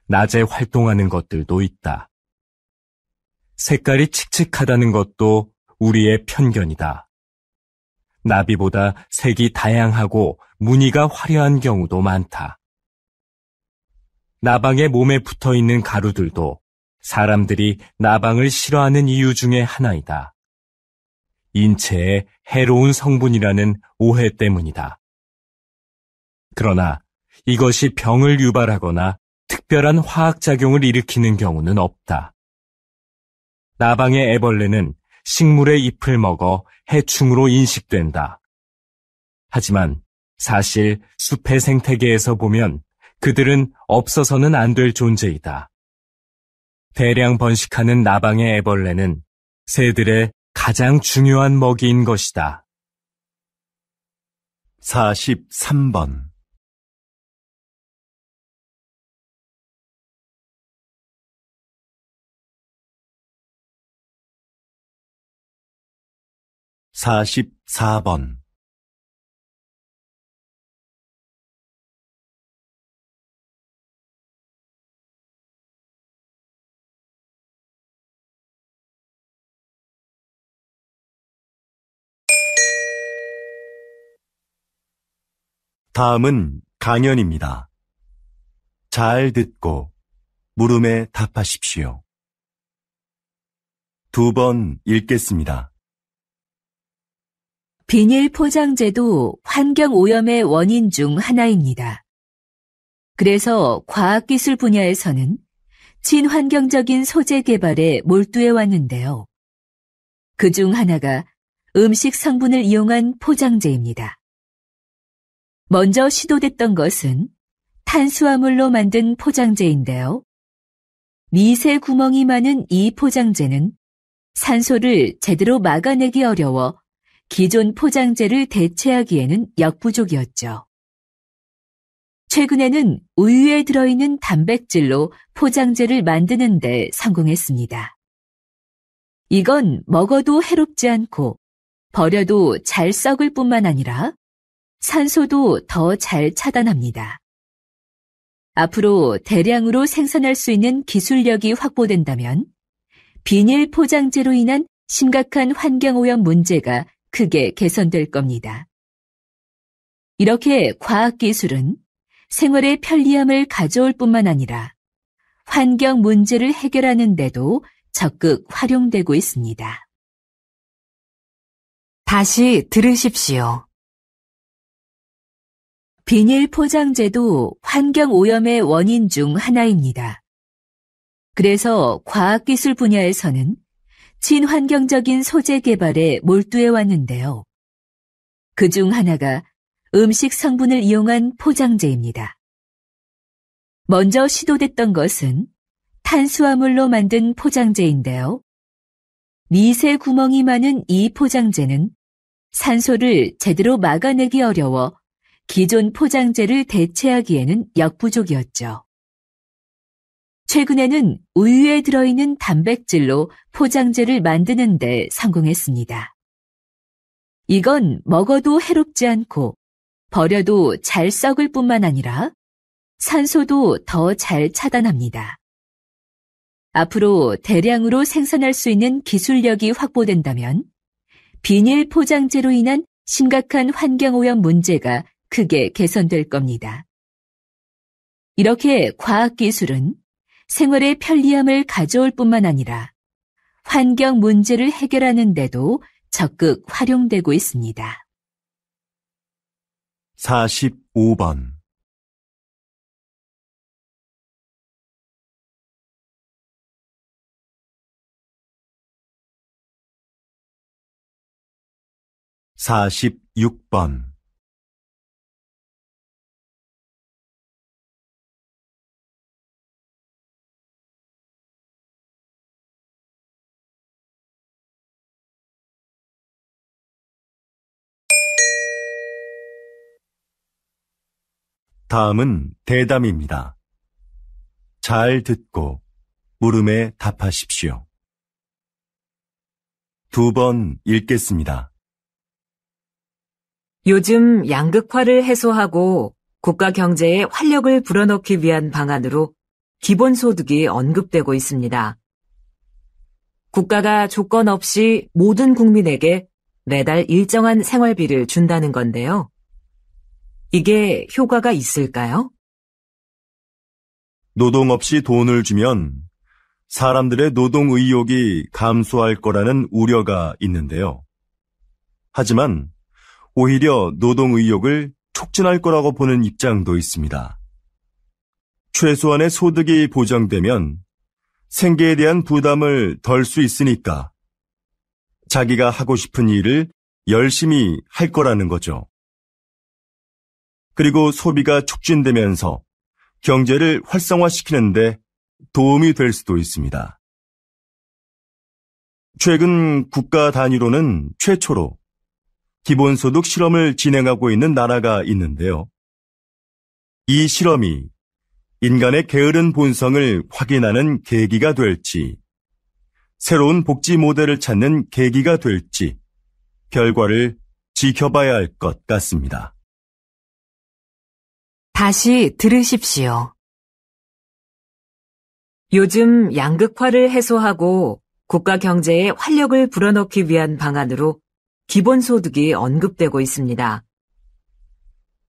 낮에 활동하는 것들도 있다. 색깔이 칙칙하다는 것도 우리의 편견이다. 나비보다 색이 다양하고 무늬가 화려한 경우도 많다. 나방의 몸에 붙어있는 가루들도 사람들이 나방을 싫어하는 이유 중에 하나이다. 인체에 해로운 성분이라는 오해 때문이다. 그러나 이것이 병을 유발하거나 특별한 화학작용을 일으키는 경우는 없다. 나방의 애벌레는 식물의 잎을 먹어 해충으로 인식된다. 하지만 사실 숲의 생태계에서 보면 그들은 없어서는 안 될 존재이다. 대량 번식하는 나방의 애벌레는 새들의 가장 중요한 먹이인 것이다. 43번. (44번) 다음은 강연입니다. 잘 듣고 물음에 답하십시오. 2번 읽겠습니다. 비닐 포장재도 환경 오염의 원인 중 하나입니다. 그래서 과학기술 분야에서는 친환경적인 소재 개발에 몰두해 왔는데요. 그중 하나가 음식 성분을 이용한 포장재입니다. 먼저 시도됐던 것은 탄수화물로 만든 포장재인데요. 미세 구멍이 많은 이 포장재는 산소를 제대로 막아내기 어려워 기존 포장재를 대체하기에는 역부족이었죠. 최근에는 우유에 들어있는 단백질로 포장재를 만드는 데 성공했습니다. 이건 먹어도 해롭지 않고 버려도 잘 썩을 뿐만 아니라 산소도 더 잘 차단합니다. 앞으로 대량으로 생산할 수 있는 기술력이 확보된다면 비닐 포장재로 인한 심각한 환경오염 문제가 크게 개선될 겁니다. 이렇게 과학기술은 생활의 편리함을 가져올 뿐만 아니라 환경 문제를 해결하는 데도 적극 활용되고 있습니다. 다시 들으십시오. 비닐 포장재도 환경 오염의 원인 중 하나입니다. 그래서 과학기술 분야에서는 친환경적인 소재 개발에 몰두해 왔는데요. 그중 하나가 음식 성분을 이용한 포장재입니다. 먼저 시도됐던 것은 탄수화물로 만든 포장재인데요. 미세 구멍이 많은 이 포장재는 산소를 제대로 막아내기 어려워 기존 포장재를 대체하기에는 역부족이었죠. 최근에는 우유에 들어있는 단백질로 포장재를 만드는 데 성공했습니다. 이건 먹어도 해롭지 않고 버려도 잘 썩을 뿐만 아니라 산소도 더 잘 차단합니다. 앞으로 대량으로 생산할 수 있는 기술력이 확보된다면 비닐 포장재로 인한 심각한 환경오염 문제가 크게 개선될 겁니다. 이렇게 과학기술은 생활의 편리함을 가져올 뿐만 아니라 환경 문제를 해결하는 데도 적극 활용되고 있습니다. 45번. (46번) 다음은 대담입니다. 잘 듣고 물음에 답하십시오. 2번 읽겠습니다. 요즘 양극화를 해소하고 국가 경제에 활력을 불어넣기 위한 방안으로 기본소득이 언급되고 있습니다. 국가가 조건 없이 모든 국민에게 매달 일정한 생활비를 준다는 건데요. 이게 효과가 있을까요? 노동 없이 돈을 주면 사람들의 노동 의욕이 감소할 거라는 우려가 있는데요. 하지만 오히려 노동 의욕을 촉진할 거라고 보는 입장도 있습니다. 최소한의 소득이 보장되면 생계에 대한 부담을 덜 수 있으니까 자기가 하고 싶은 일을 열심히 할 거라는 거죠. 그리고 소비가 촉진되면서 경제를 활성화시키는데 도움이 될 수도 있습니다. 최근 국가 단위로는 최초로 기본소득 실험을 진행하고 있는 나라가 있는데요. 이 실험이 인간의 게으른 본성을 확인하는 계기가 될지, 새로운 복지 모델을 찾는 계기가 될지, 결과를 지켜봐야 할 것 같습니다. 다시 들으십시오. 요즘 양극화를 해소하고 국가 경제에 활력을 불어넣기 위한 방안으로 기본소득이 언급되고 있습니다.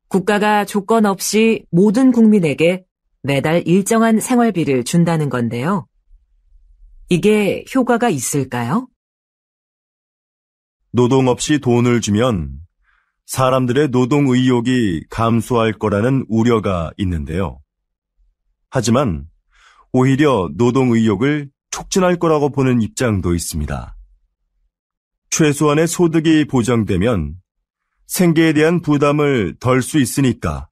국가가 조건 없이 모든 국민에게 매달 일정한 생활비를 준다는 건데요. 이게 효과가 있을까요? 노동 없이 돈을 주면 사람들의 노동 의욕이 감소할 거라는 우려가 있는데요. 하지만 오히려 노동 의욕을 촉진할 거라고 보는 입장도 있습니다. 최소한의 소득이 보장되면 생계에 대한 부담을 덜 수 있으니까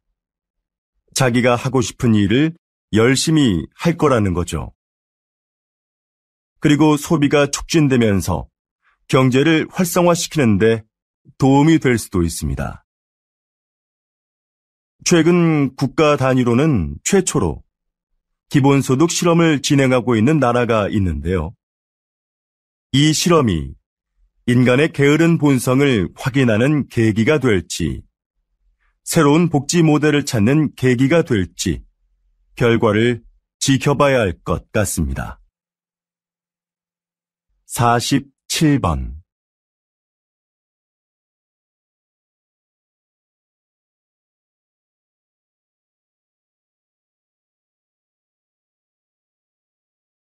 자기가 하고 싶은 일을 열심히 할 거라는 거죠. 그리고 소비가 촉진되면서 경제를 활성화시키는데 도움이 될 수도 있습니다. 최근 국가 단위로는 최초로 기본소득 실험을 진행하고 있는 나라가 있는데요. 이 실험이 인간의 게으른 본성을 확인하는 계기가 될지, 새로운 복지 모델을 찾는 계기가 될지, 결과를 지켜봐야 할 것 같습니다. 47번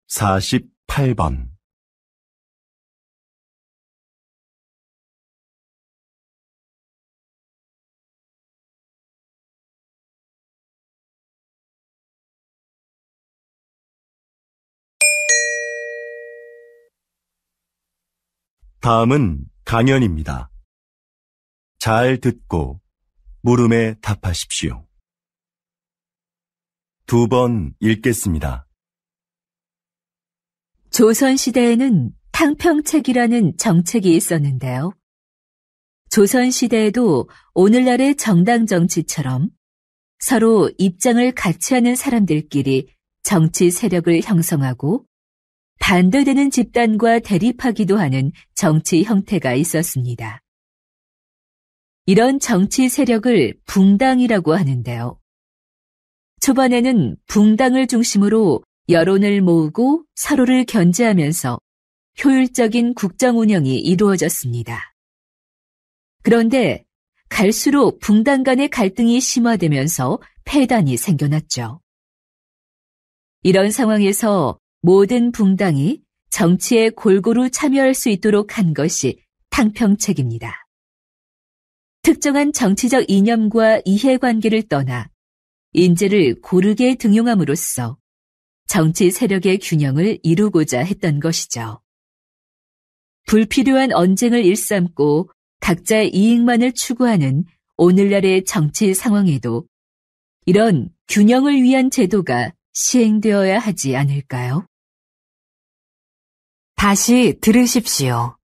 48번 다음은 강연입니다. 잘 듣고 물음에 답하십시오. 2번 읽겠습니다. 조선시대에는 탕평책이라는 정책이 있었는데요. 조선시대에도 오늘날의 정당 정치처럼 서로 입장을 같이 하는 사람들끼리 정치 세력을 형성하고 반대되는 집단과 대립하기도 하는 정치 형태가 있었습니다. 이런 정치 세력을 붕당이라고 하는데요. 초반에는 붕당을 중심으로 여론을 모으고 서로를 견제하면서 효율적인 국정 운영이 이루어졌습니다. 그런데 갈수록 붕당 간의 갈등이 심화되면서 폐단이 생겨났죠. 이런 상황에서 모든 붕당이 정치에 골고루 참여할 수 있도록 한 것이 탕평책입니다. 특정한 정치적 이념과 이해관계를 떠나 인재를 고르게 등용함으로써 정치 세력의 균형을 이루고자 했던 것이죠. 불필요한 언쟁을 일삼고 각자의 이익만을 추구하는 오늘날의 정치 상황에도 이런 균형을 위한 제도가 시행되어야 하지 않을까요? 다시 들으십시오.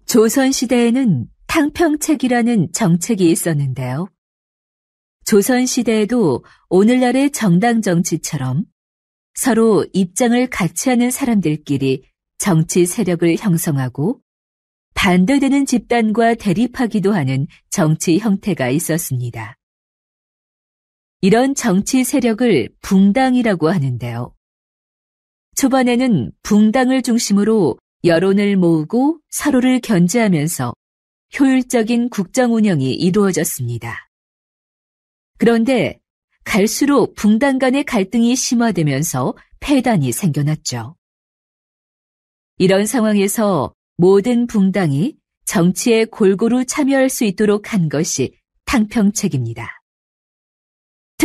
조선시대에는 탕평책이라는 정책이 있었는데요. 조선시대에도 오늘날의 정당 정치처럼 서로 입장을 같이 하는 사람들끼리 정치 세력을 형성하고 반대되는 집단과 대립하기도 하는 정치 형태가 있었습니다. 이런 정치 세력을 붕당이라고 하는데요. 초반에는 붕당을 중심으로 여론을 모으고 서로를 견제하면서 효율적인 국정 운영이 이루어졌습니다. 그런데 갈수록 붕당 간의 갈등이 심화되면서 폐단이 생겨났죠. 이런 상황에서 모든 붕당이 정치에 골고루 참여할 수 있도록 한 것이 탕평책입니다.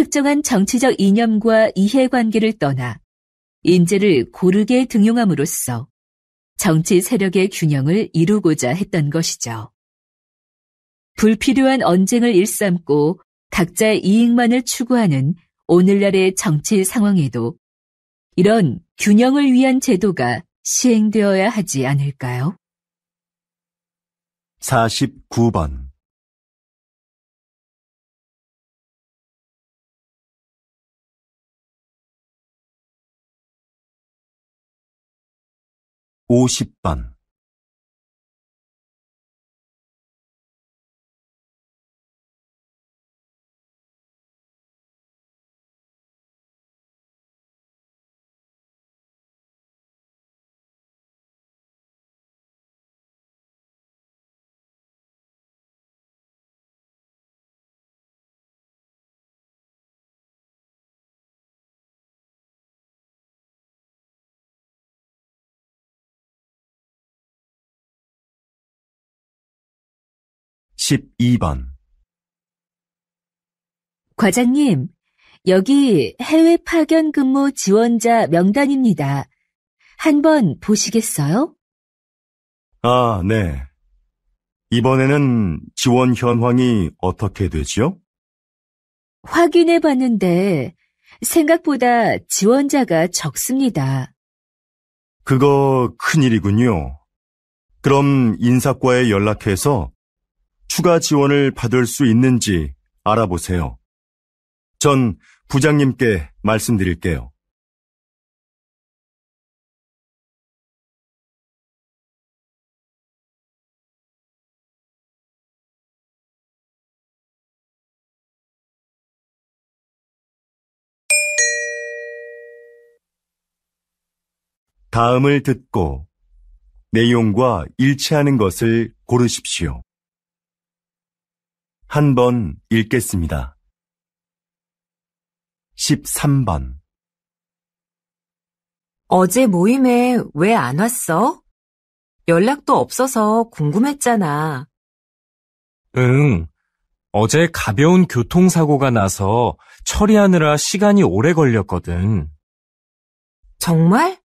특정한 정치적 이념과 이해관계를 떠나 인재를 고르게 등용함으로써 정치 세력의 균형을 이루고자 했던 것이죠. 불필요한 언쟁을 일삼고 각자의 이익만을 추구하는 오늘날의 정치 상황에도 이런 균형을 위한 제도가 시행되어야 하지 않을까요? 49번. (50번) 12번. 과장님, 여기 해외 파견 근무 지원자 명단입니다. 한번 보시겠어요? 아, 네. 이번에는 지원 현황이 어떻게 되지요? 확인해 봤는데 생각보다 지원자가 적습니다. 그거 큰일이군요. 그럼 인사과에 연락해서 추가 지원을 받을 수 있는지 알아보세요. 전 부장님께 말씀드릴게요. 다음을 듣고 내용과 일치하는 것을 고르십시오. 한 번 읽겠습니다. 13번. 어제 모임에 왜 안 왔어? 연락도 없어서 궁금했잖아. 응. 어제 가벼운 교통사고가 나서 처리하느라 시간이 오래 걸렸거든. 정말?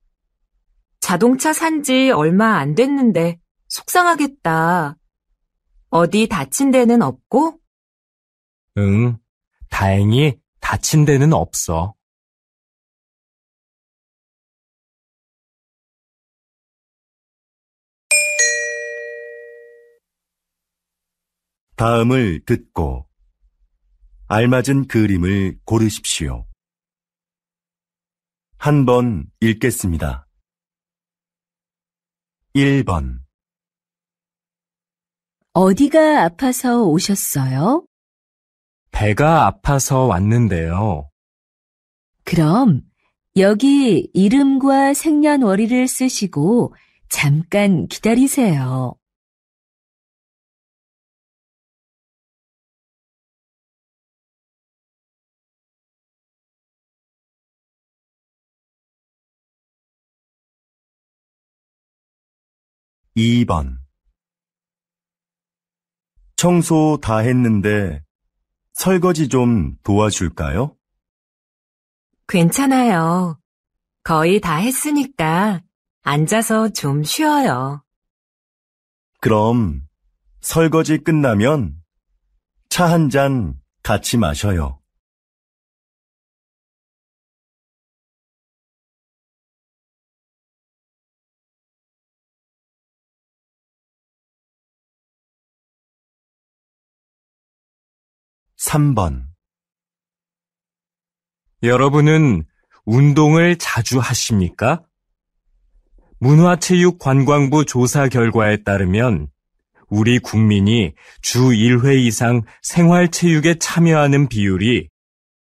자동차 산 지 얼마 안 됐는데 속상하겠다. 어디 다친 데는 없고? 응. 다행히 다친 데는 없어. 다음을 듣고 알맞은 그림을 고르십시오. 한 번 읽겠습니다. 1번. 어디가 아파서 오셨어요? 배가 아파서 왔는데요. 그럼 여기 이름과 생년월일을 쓰시고 잠깐 기다리세요. 2번. 청소 다 했는데 설거지 좀 도와줄까요? 괜찮아요. 거의 다 했으니까 앉아서 좀 쉬어요. 그럼 설거지 끝나면 차 한 잔 같이 마셔요. 3번. 여러분은 운동을 자주 하십니까? 문화체육관광부 조사 결과에 따르면 우리 국민이 주 1회 이상 생활체육에 참여하는 비율이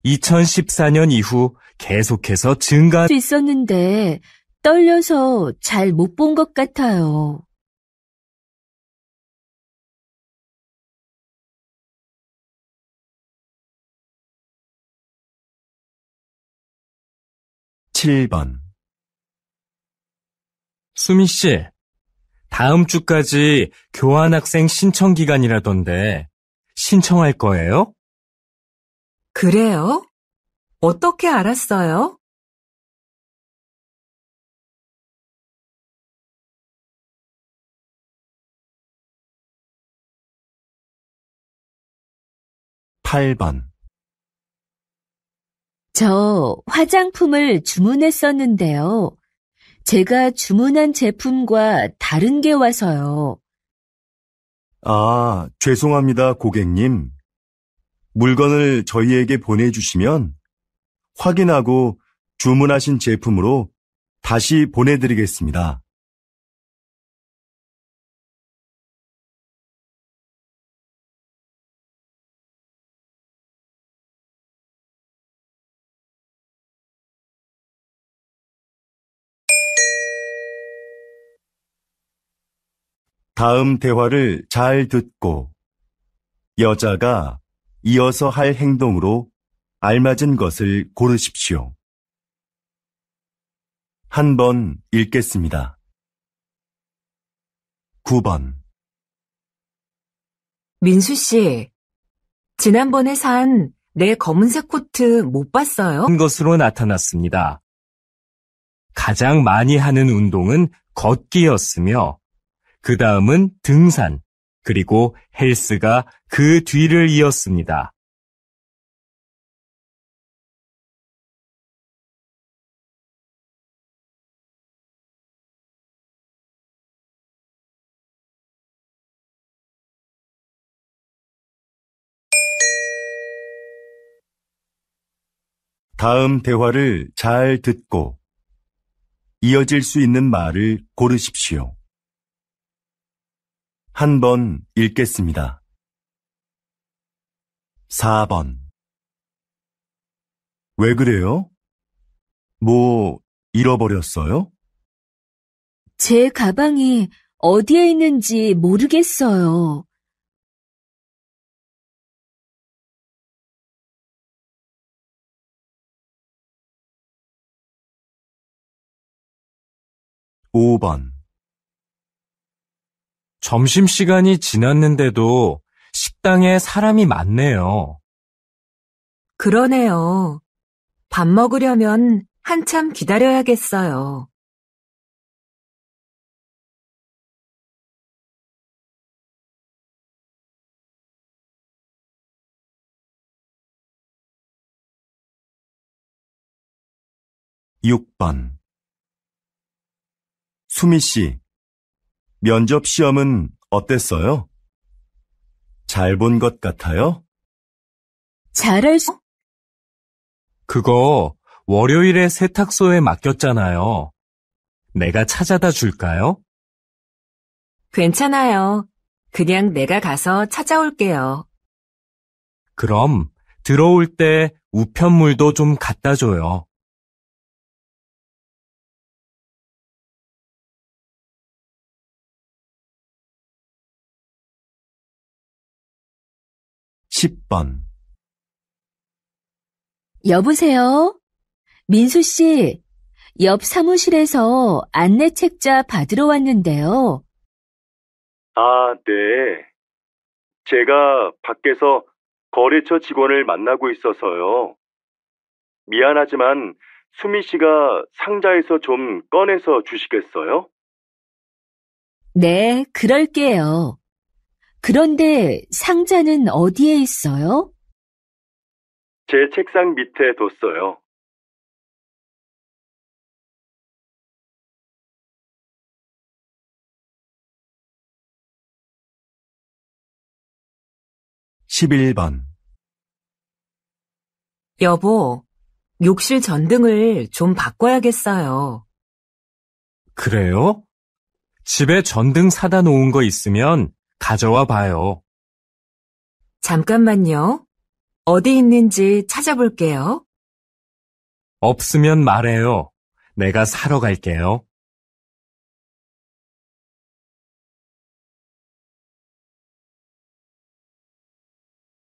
2014년 이후 계속해서 증가. 수 있었는데 떨려서 잘 못 본 것 같아요. 7번. 수미 씨, 다음 주까지 교환학생 신청 기간이라던데 신청할 거예요? 그래요? 어떻게 알았어요? 팔 번 저 화장품을 주문했었는데요. 제가 주문한 제품과 다른 게 와서요. 아, 죄송합니다, 고객님. 물건을 저희에게 보내주시면 확인하고 주문하신 제품으로 다시 보내드리겠습니다. 다음 대화를 잘 듣고 여자가 이어서 할 행동으로 알맞은 것을 고르십시오. 한 번 읽겠습니다. 9번. 민수 씨, 지난번에 산 내 검은색 코트 못 봤어요? 한 것으로 나타났습니다. 가장 많이 하는 운동은 걷기였으며 그 다음은 등산, 그리고 헬스가 그 뒤를 이었습니다. 다음 대화를 잘 듣고 이어질 수 있는 말을 고르십시오. 한 번 읽겠습니다. 4번. 왜 그래요? 뭐 잃어버렸어요? 제 가방이 어디에 있는지 모르겠어요. 5번. 점심시간이 지났는데도 식당에 사람이 많네요. 그러네요. 밥 먹으려면 한참 기다려야겠어요. 6번. 수미 씨, 면접 시험은 어땠어요? 잘 본 것 같아요? 잘할 수, 그거 월요일에 세탁소에 맡겼잖아요. 내가 찾아다 줄까요? 괜찮아요. 그냥 내가 가서 찾아올게요. 그럼 들어올 때 우편물도 좀 갖다 줘요. 10번. 여보세요? 민수 씨, 옆 사무실에서 안내 책자 받으러 왔는데요. 아, 네. 제가 밖에서 거래처 직원을 만나고 있어서요. 미안하지만 수미 씨가 상자에서 좀 꺼내서 주시겠어요? 네, 그럴게요. 그런데 상자는 어디에 있어요? 제 책상 밑에 뒀어요. 11번. 여보, 욕실 전등을 좀 바꿔야겠어요. 그래요? 집에 전등 사다 놓은 거 있으면 가져와 봐요. 잠깐만요. 어디 있는지 찾아볼게요. 없으면 말해요. 내가 사러 갈게요.